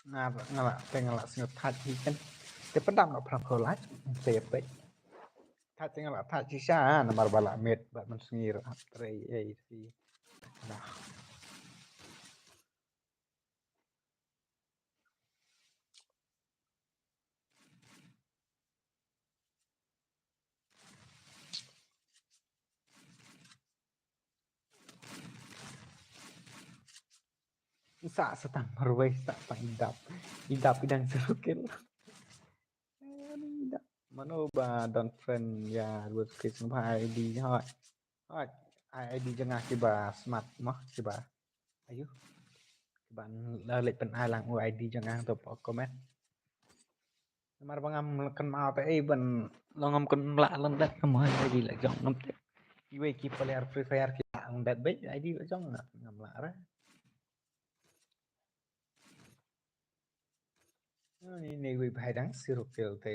[SPEAKER 1] ngala ngala sing thắt hi kan te pedang no pram kholat te pe thắt ngala thắt chi sa nomor bala met bat man singir tre ai si nah sa setang marway sa pang idap idang serukil mano ba don friend ya buat kisah pa ID hot hot ID jengah kiba smart mah kiba ayo bạn lệch bên ai lang ID jangan tu komen mar bangam kan mau pe ben longam kan la lan dat kam ID la jong ngam te iwe ki player free fire ki ang dat be ID la jong ngam la ra ni we bài đắng siro kiểu te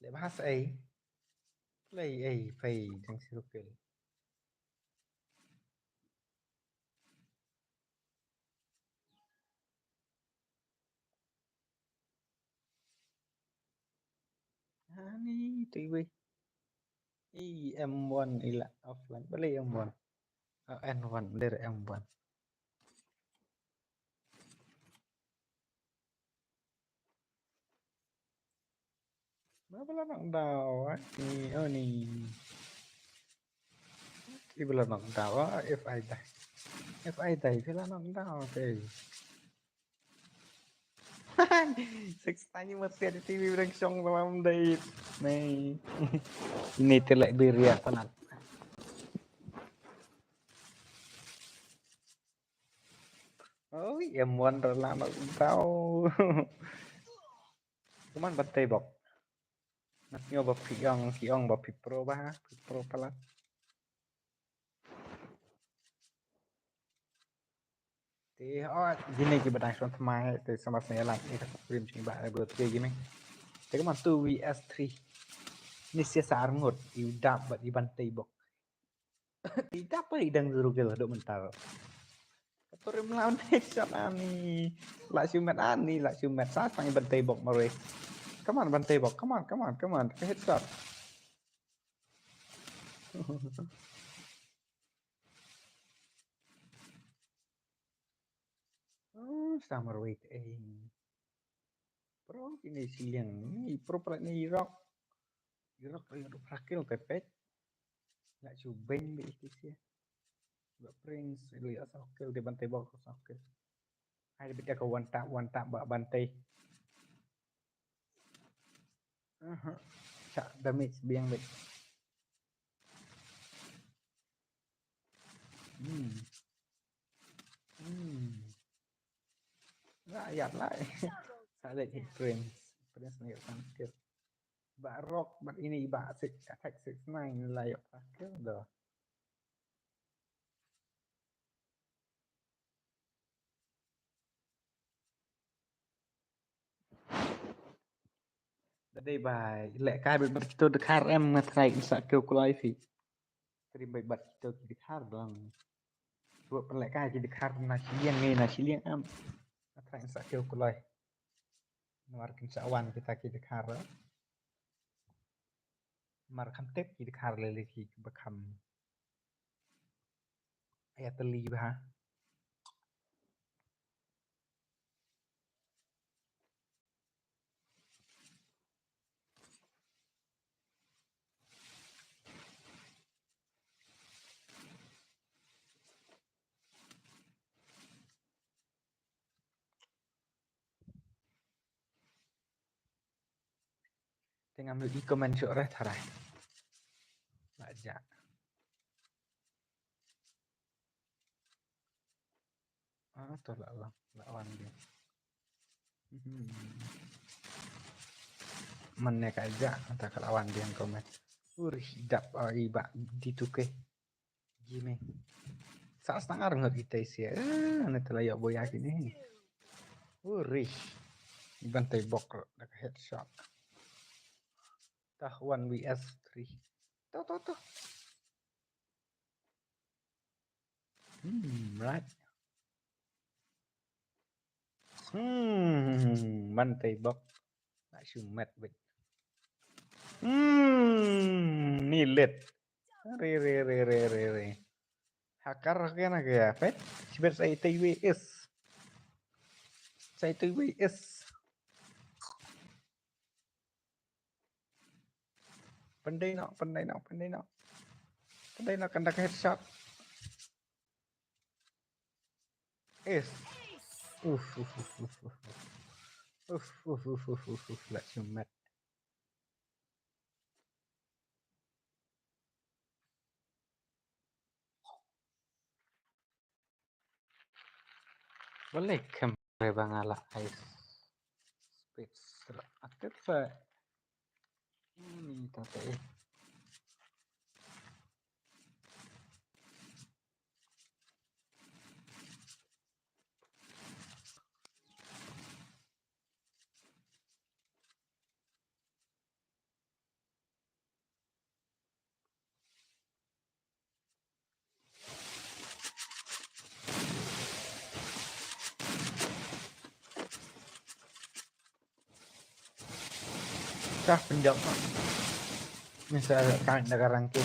[SPEAKER 1] le bahas play phải đắng siro kiểu Ani TV. M1 ila offline. Balik M1. N1 dari M1. Berapa lama tahu? Ni, oh ni. Ibu nak tahu FI dah. FI dah, bila nak tahu okay. Sextanya masih ada TV berang song malam day. Nih. Ini telek beria penat. Oh, M1 rồi làm mà cũng tao. Cuman batai bok. Nasnyo ba kiong ba pro ba? Pro pala. Thì gini ki badang son thmai te sama saya like ni tak prim ching ba bro te gini. Te kaman 2vs3. Ni sia sar ngot i dap ba i bantai bok. Tidak apa idang zuru ke dok mental. Katori melawan headshot ani. Lak siumet ani, lak siumet sa pang bantai bok mare. Come on bantai bok, come on. Headshot. Oh, summer wait Pro ini siang ni pro pala ni rock. Rock yang prakil tepet. Nak cubeng be istisia. Ba prince lihat sokil di bantai bok sokil. Hai bida ka one tap ba bantai. Cak damage biang be. Rakyat lah. Ada hit prince ni sangkir. Ba rock ba ini ba attack 69 layak pakil dah. Đây bài lệ cai bị bắt tôi được hát em mà thầy cũng sợ kêu cô phi thì bị bắt tôi chỉ được hát bằng buat lệ cai chỉ được hát na chỉ liang am thầy cũng sợ kêu cô loài markin sawan kita chỉ được hát đó markan tép chỉ được hát lele thì become ayatli bah tengah ambil di komen sore tarai baca tolak lah lawan dia menek aja entah lawan dia yang komen hidap iba dituke gini saat setengah rengat kita isi ane telah ya boy yakin ini bantai bok dak headshot tah 1vs3 tuh right bantai bok nak sumet bet nilet re hakar kena kaya pet sibet saya TWS pandai nak kena headshot let's sumet boleh kembali bangala ice speed aktif ini tadi Kah penjok kok. Misal kan negara rangkul.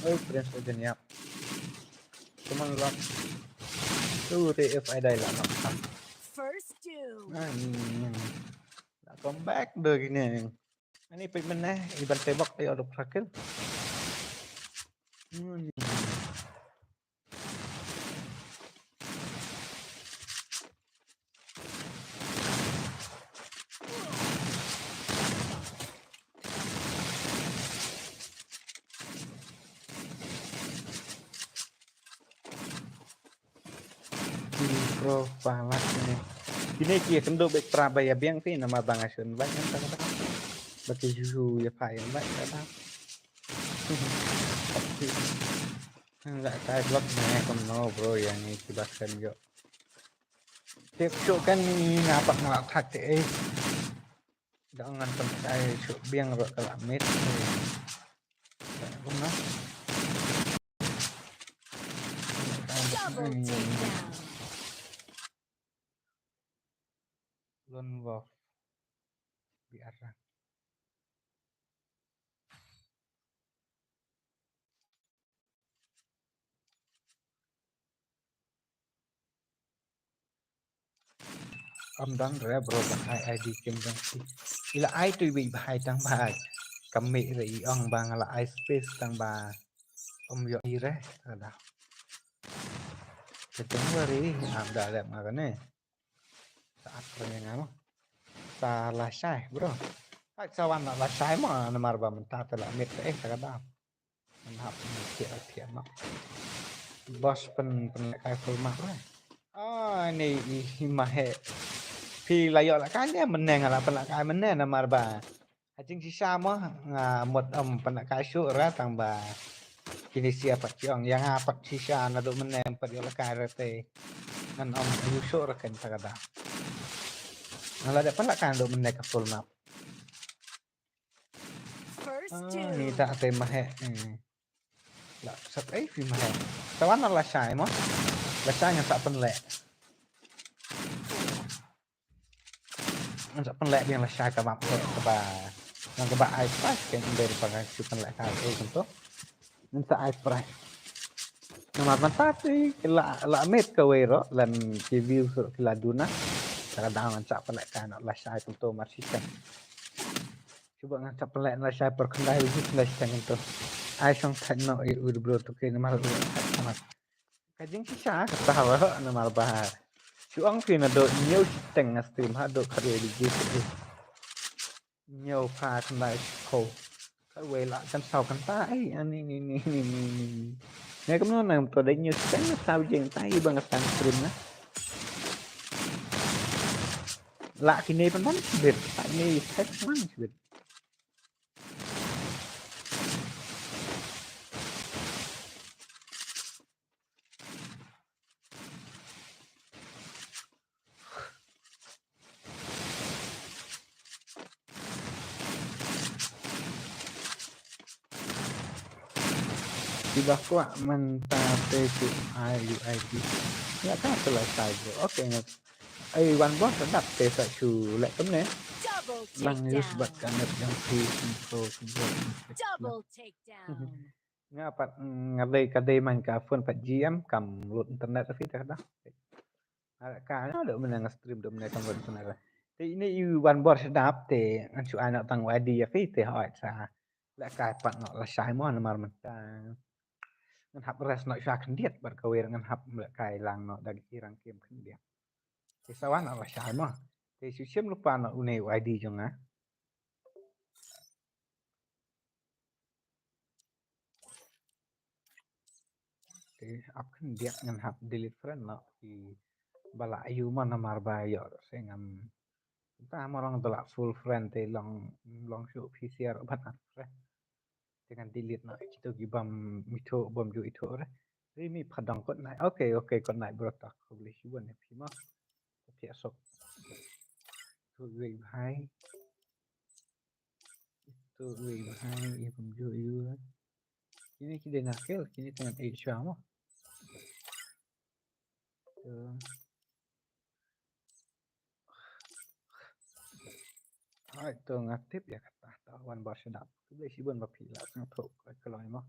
[SPEAKER 1] Ôi, Prince Ocean yap. Come on, lock. Tuh, TF ada lah lock.
[SPEAKER 2] First two.
[SPEAKER 1] Đã comeback được nè. Ini pigment nè, iban tebak tayo ada prakil. Pro palas ini. Ini kia kendo bek prabaya biang pi nama bang asun baik kan tak tak. Bagi susu ya pak yang baik tak. Enggak kayak blok nih no bro yang ini kibaskan yo. Tiap show kan ini ngapak ngelak hati jangan percaya show biang rok kelamit. Benar.
[SPEAKER 2] Double takedown.
[SPEAKER 1] Lone Wolf biar ông đón rẽ bro bằng hai ID kim đăng ký là ai tùy bị hai tăng ba cầm mị rồi ông bằng là ai space tăng ba ông yo đi rẽ ở đâu ketemu hari ada lihat makanya saat perenyangan salah saya bro kawan lah saya mah nomor ba mentah telah mit kadang menghap tiap mak bos pen kai full mak oh ini mahe thì là gọi là cái nhé mình nè là phần là cái mình nè là mà bà chính chỉ sao mà một ông phần là cái số ra tăng bà kini siapa yang apa sisa na do mình nè phần là cái rete nan ông yêu số ra kan tagada là ada phần là cái do mình nè cái full map ni tak tema he là sat ấy phim he kawan là sai mà là sai yang tak penlek untuk penlek yang lah saya kebab yang kebab ice price kan dari pakai si penlek kali untuk nanti ice price nama mantati la met kawero lan review sur kila duna kadang ngancak penlek kan lah saya untuk marsikan coba ngancak penlek lah saya perkendai lebih lah saya untuk ice yang techno udah bro tuh kayak nama sama kajing sisa ketawa nama bahar chuang phi là đội nhiều tình là stream ha đội khởi đi gì nhiều pha thằng này khổ cái quay lại căn sau căn ta ấy anh này nghe cũng nói là tôi đấy nhiều tình là sao dừng tay bằng cái stream á lạ cái này vẫn bắn biệt tại này hết măng biệt tiba kok mentate si IUID nggak tahu selesai bro oke one boss sedap tesa chu lại tấm nè lăng use bật cả nệp yang phi control
[SPEAKER 2] Double takedown.
[SPEAKER 1] ngapat kadai main ka phone 4GM cầm load internet ở phía đó ada cả nó được mình đang stream được mình cầm load internet thì ini one boss sedap thì anh chú ai nó tăng ID phía thì hỏi sa lại cái bạn nó là sai món mà mình ta ngân hap res no sha kendiet bar kawir ngân hap mlek kai lang no dari irang kem kendiet thì sao nó là sai mà thì su sim lupa no une ID jonga thì up kendiet ngân hap delete friend no thì bala ayu mana marba yo saya ngam ta orang tolak full friend thì long show PCR ban friend dengan delete no itu gibam mito bom ju itu re ini padang kot naik oke kot naik berotak boleh cuba nih pima tiap sok tu gue hai tu gue hai ya bom ju itu ini kita nakal kini dengan Asia mah itu ngaktif ya kata tawan bar sedap tu beli sibun bapi lah sang thuk kalau mah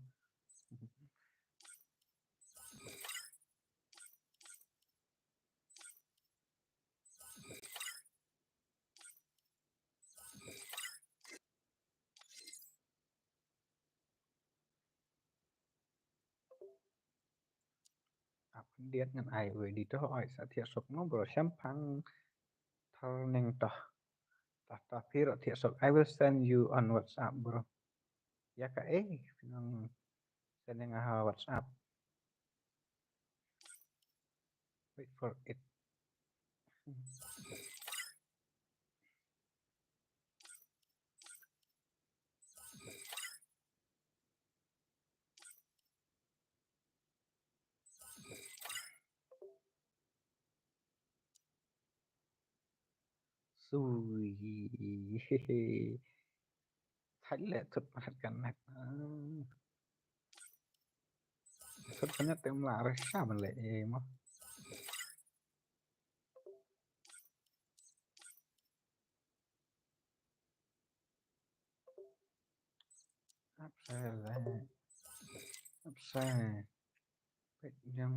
[SPEAKER 1] apa dia ngan ai di tu oi sa thiệt sok no bro champang thal neng toh tah piro thiệt sok I will send you on WhatsApp bro ya ka nang send nang WhatsApp wait for it Sui thấy lệ thuật mà thật gần này thuật banyak tem lah resah man lệ mah apa lah apa wait yang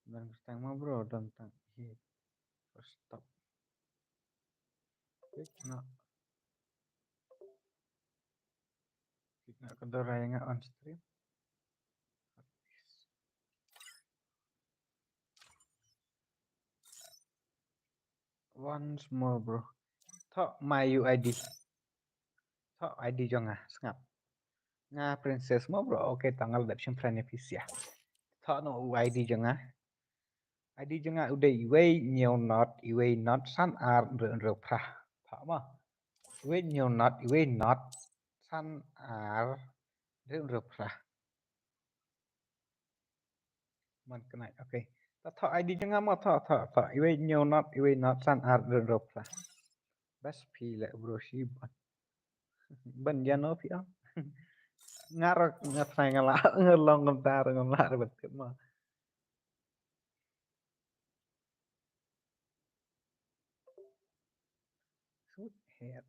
[SPEAKER 1] dan tentang mah bro tentang first stop wait nak kedora yang on stream once more bro thọ my UID thọ ID cho ngap nga princess mo bro okay tanggal dapshin beneficia thọ no UID cho ID cho udah iwe nhiều not san ar rượu pra thọ mà iwe nhiều not san ar rượu praมันก็ไหนโอเคแต่ถอ ID จังงั้นมาถอiwe not san ar rượu pra best pi le bro shi ban ya no pi ngarok ngatay ngala ngelong ngentar ngelar betul mah head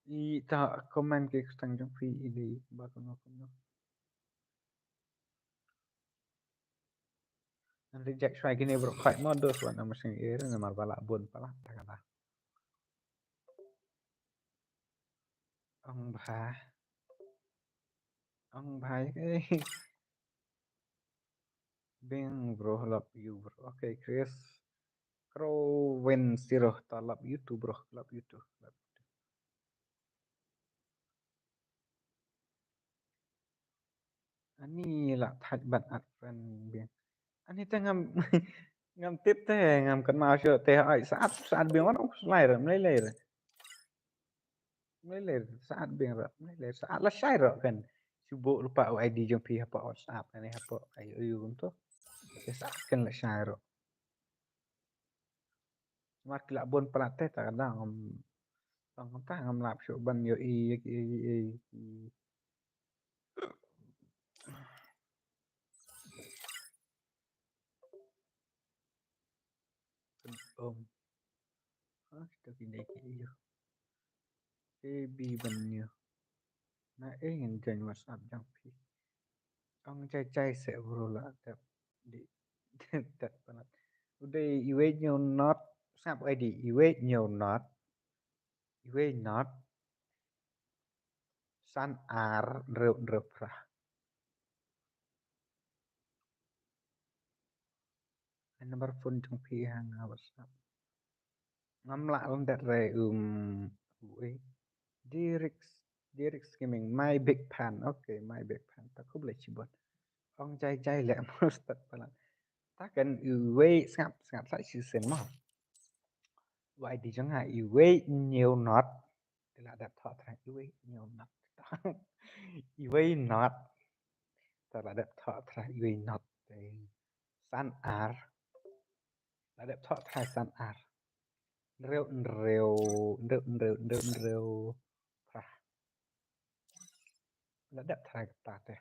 [SPEAKER 1] I ta comment ke stang jong fi ide ba kono and reject try gini bro khai modus wan nama sing ere namar bala bun pala takala ông bhai bing bro love you bro okay Chris Crowin Zero ta love you too bro love you too ani là thạch bận ắt friend biếng ani ta ngam ngam tiếp thế ngam cần mau chưa thế hỏi saat biếng nó lại rồi lấy lại saat biếng rồi lấy lại saat là sai rồi kan subuh lupa ID jom pi apa WhatsApp ini apa ayo untuk ya saat kan là sai rồi mà kila bon pelate ta kadang ngam ta ngam lap syo ban yo kita pindah ke iyo bi ban yo na ngin jan WhatsApp jang pi ông chay sẽ bro là di dat banget udah iwe nhiều not snap ID iwe nhiều not san ar reup pra nomor phone trong pi hang WhatsApp ngam la on dat re uwe Dirix gaming my big pan okay my big pan ta khúc lại chỉ bật ông chay lẹ most tật banget ta cần uwe snap lại sự sen mà vậy thì chẳng hạn uwe nhiều not là đặt thọ thành uwe nhiều not uwe not ta là đặt thọ thành uwe not san ar là đẹp thọ thành san ar rêu pra là đẹp thành ta thế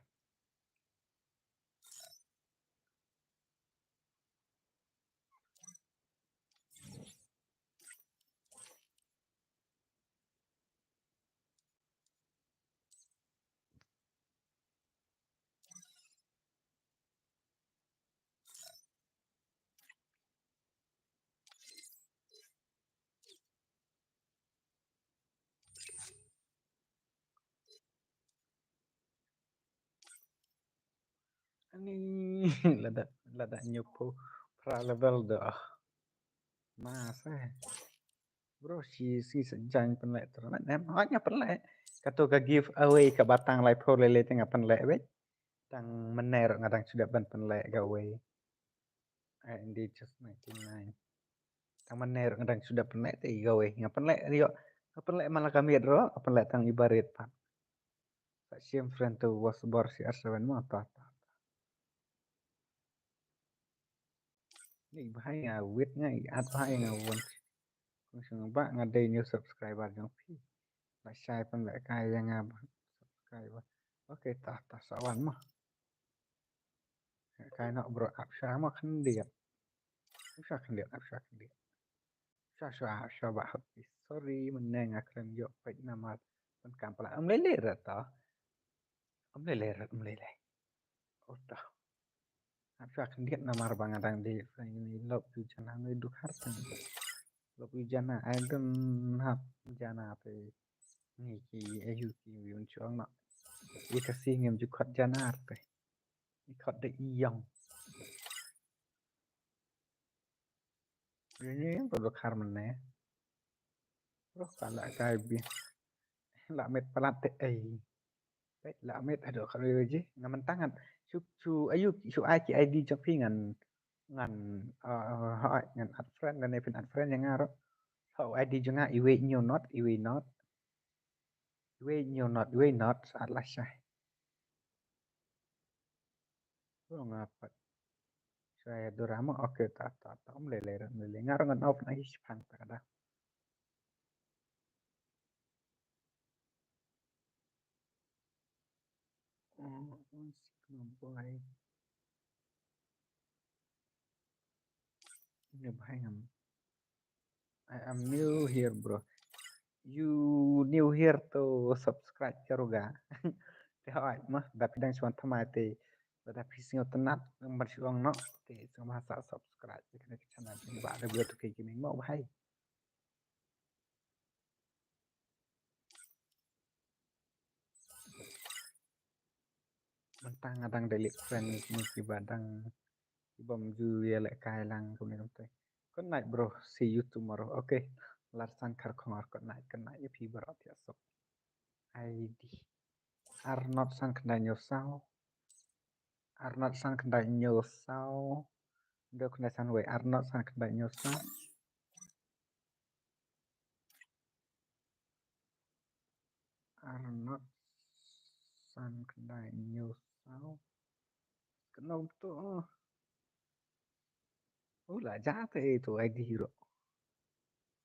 [SPEAKER 1] Ani lada nyopo pra level dah. Masa bro si sejang penlek terus nem hanya penlek. Kato ka give away ke batang lai po lele tengah penlek be. Tang mener ngadang sudah ban penlek gawe. Di just 99. Tang mener ngadang sudah penlek te gawe. Ngapenlek rio. Ngapenlek malah kami ro, ngapenlek tang ibarit pak. Tak siam friend tu was bor si arsawan mo ta. Ni bahaya witnya at bahaya ngawon. Kung ba ngaday new subscriber jong pi. Lại sai phân lại cài ra nga subscriber. Ok ta sawan mah. Cài nọ bro áp xá mà khăn điện. Sa khăn điện áp xá khăn điện. Sa ba happy. Sorry mình nè ngạc lần dọc phải nama. Mình cảm pala lấy ra ta. Lấy ra. Ota. Áp xá khăn điện nama bang adang di. Ini lop yu jana ngai duk hartan. Lop yu jana I don't have jana pe. Ni ki ayu ki yun chuang nọ. Ikasi ngem jukat jana pe. Ikat de iyong. Ini produk harmony. Terus kalau kayak bi, lah met pelat eh, lah met aduh kalau aja ngamen tangan. Su ayu su ai ki ID cho phi ngan hỏi ngan ad friend ngan even ad friend yang ngaro. Hậu ID cho nga iwe not saat lah syah. Lo ngapa? Saya dorama oke ta lele ngaro ngan open ai sipang ta kada. Oh, boy. Ini bahaya. I am new here, bro. You new here to subscribe charuga. Te hỏi mà đạp đang chọn tham ai thì đạp khi sinh tận nát mặt xuống nó thì xong mà sao subscribe cái channel thì bạn được việc cái mình mẫu hay. Mình tăng đang delete friend mình chỉ bạn đang bấm dư lại cài lang cũng này thôi. Good night bro, see you tomorrow. Okay. Larsan karkong good night if you berat ya so. ID Arnold sang kendai nyosao. Arnold sang kendai nyosao. Được kendai sang way Arnold sang kendai nyosao. Arnold sang kendai nyosao. Kenapa tuh? Oh lah jahat itu ID hero.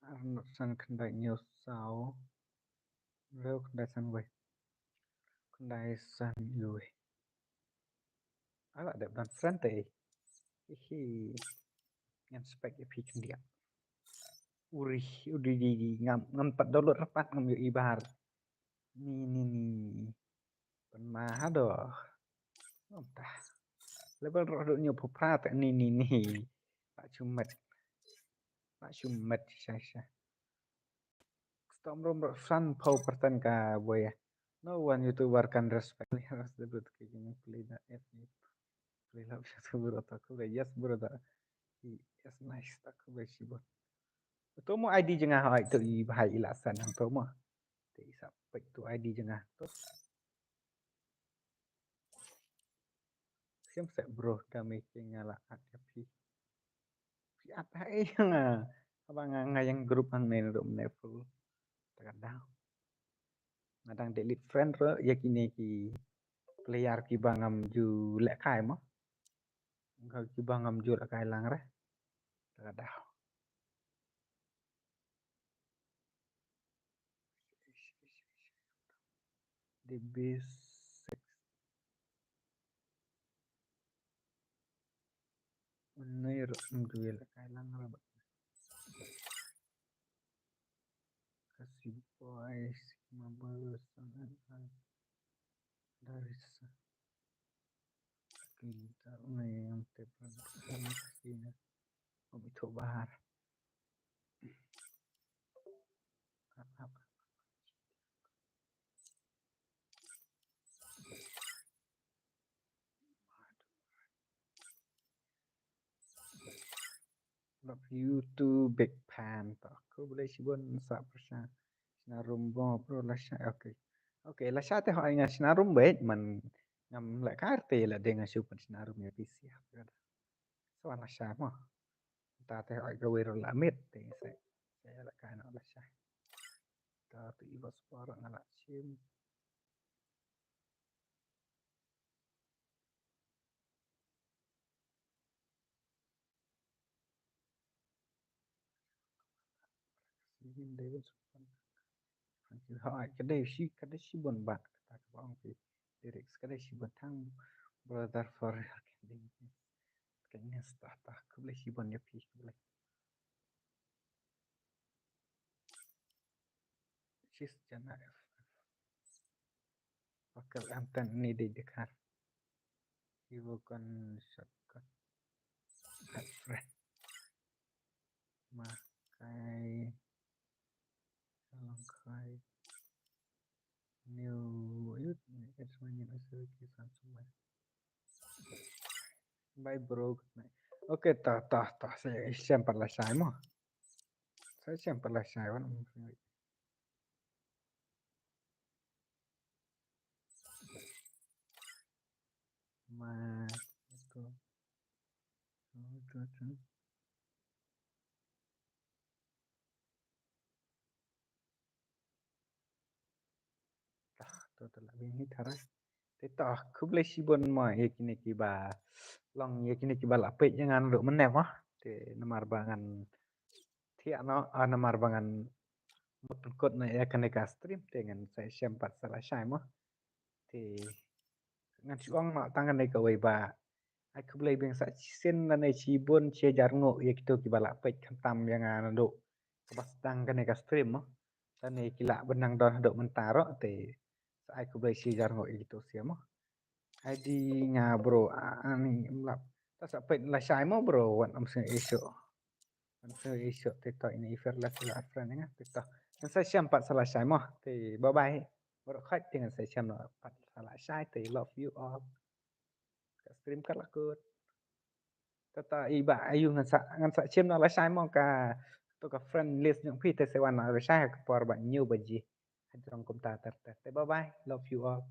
[SPEAKER 1] Arnold sang kendai nyosao. Rêu kendai sang way. Kendai sang yui. Ala đẹp dan friend teh. Hihi. Yang spek ya pikin dia. Urih, udah di ngempat download rapat ngambil ibar. Nih. Penmah doh. Entah. Level rodoknya puprat nih. Pak Cumet. Syah. Storm room sun pow perten ka boy. No one YouTuber can respect me harus debut kayak gini. Play that FB. Play love satu bro tak yes bro tak. Yes nice tak sih bro. Betul mo ID jengah itu bahai ilasan yang tu mo. Ti sampai tu ID jengah tu. Siap set bro kami nyala ada pi. Pi apa yang abang yang grup ang main room level. Terkadang. Ngadang delete friend ro ya kini ki player ki bangam ju lek kai mo. Engkau ki bangam ju lek kai lang re. Terkadang. The basic menir duel kai lang re. Kasih boys 15 dari sekitar yang tepat sini. Kami coba apa love you too big fan tak aku boleh sibun sa persa sinarum bo pro lasha oke oke lasha teh ho inga sinarum bet man ngam la karte la dengan super sinarum ya pisi so lasha mo ta teh ho ga wero la mit teh saya la kana lasha ta tu ibas para ngala sim sim dewen supan hỏi cái đây chỉ buồn bã ta có ông thì lyrics cái đây chỉ buồn thăng brother for cái này start ta cứ lấy chỉ buồn nhập phí cứ lấy she's chẳng ai bakal anten ini di dekat ibu kan shotgun head friend makai langkai new yut cái semuanya masih kisan semua bye bro oke ta saya siapa lah saya mau saya siapa lah saya kan mà tôi telah ini thara teta khub le sibon ma ekini ki ba long ekini ki ba la pe jangan lu menem ah te namar bangan thia no namar bangan mut kot na ya kane ka stream dengan saya sempat salah sai mo te ngan chuang ma tangan nei ka wei ba ai khub le beng sa sen na nei sibon che jar ngo ekito ki ba la pe kan tam jangan do bas tang kane ka stream mo tane kila benang don do mentaro te ai khub le si jar ngo ekito siamo ID nga bro ani lap ta sa pet la sai mo bro wan am se iso tito ini ifer la sila afran nga tito kan saya siam pat salah sai mo thì bye bye bro khách dengan saya siam no pat salah sai thì love you all ka stream kat lakut tata iba ayu ngan sa siam no la sai mo ka to ka friend list yang pi te se wan la sai ka por ba new baji hadrong kom ta ter te bye bye love you all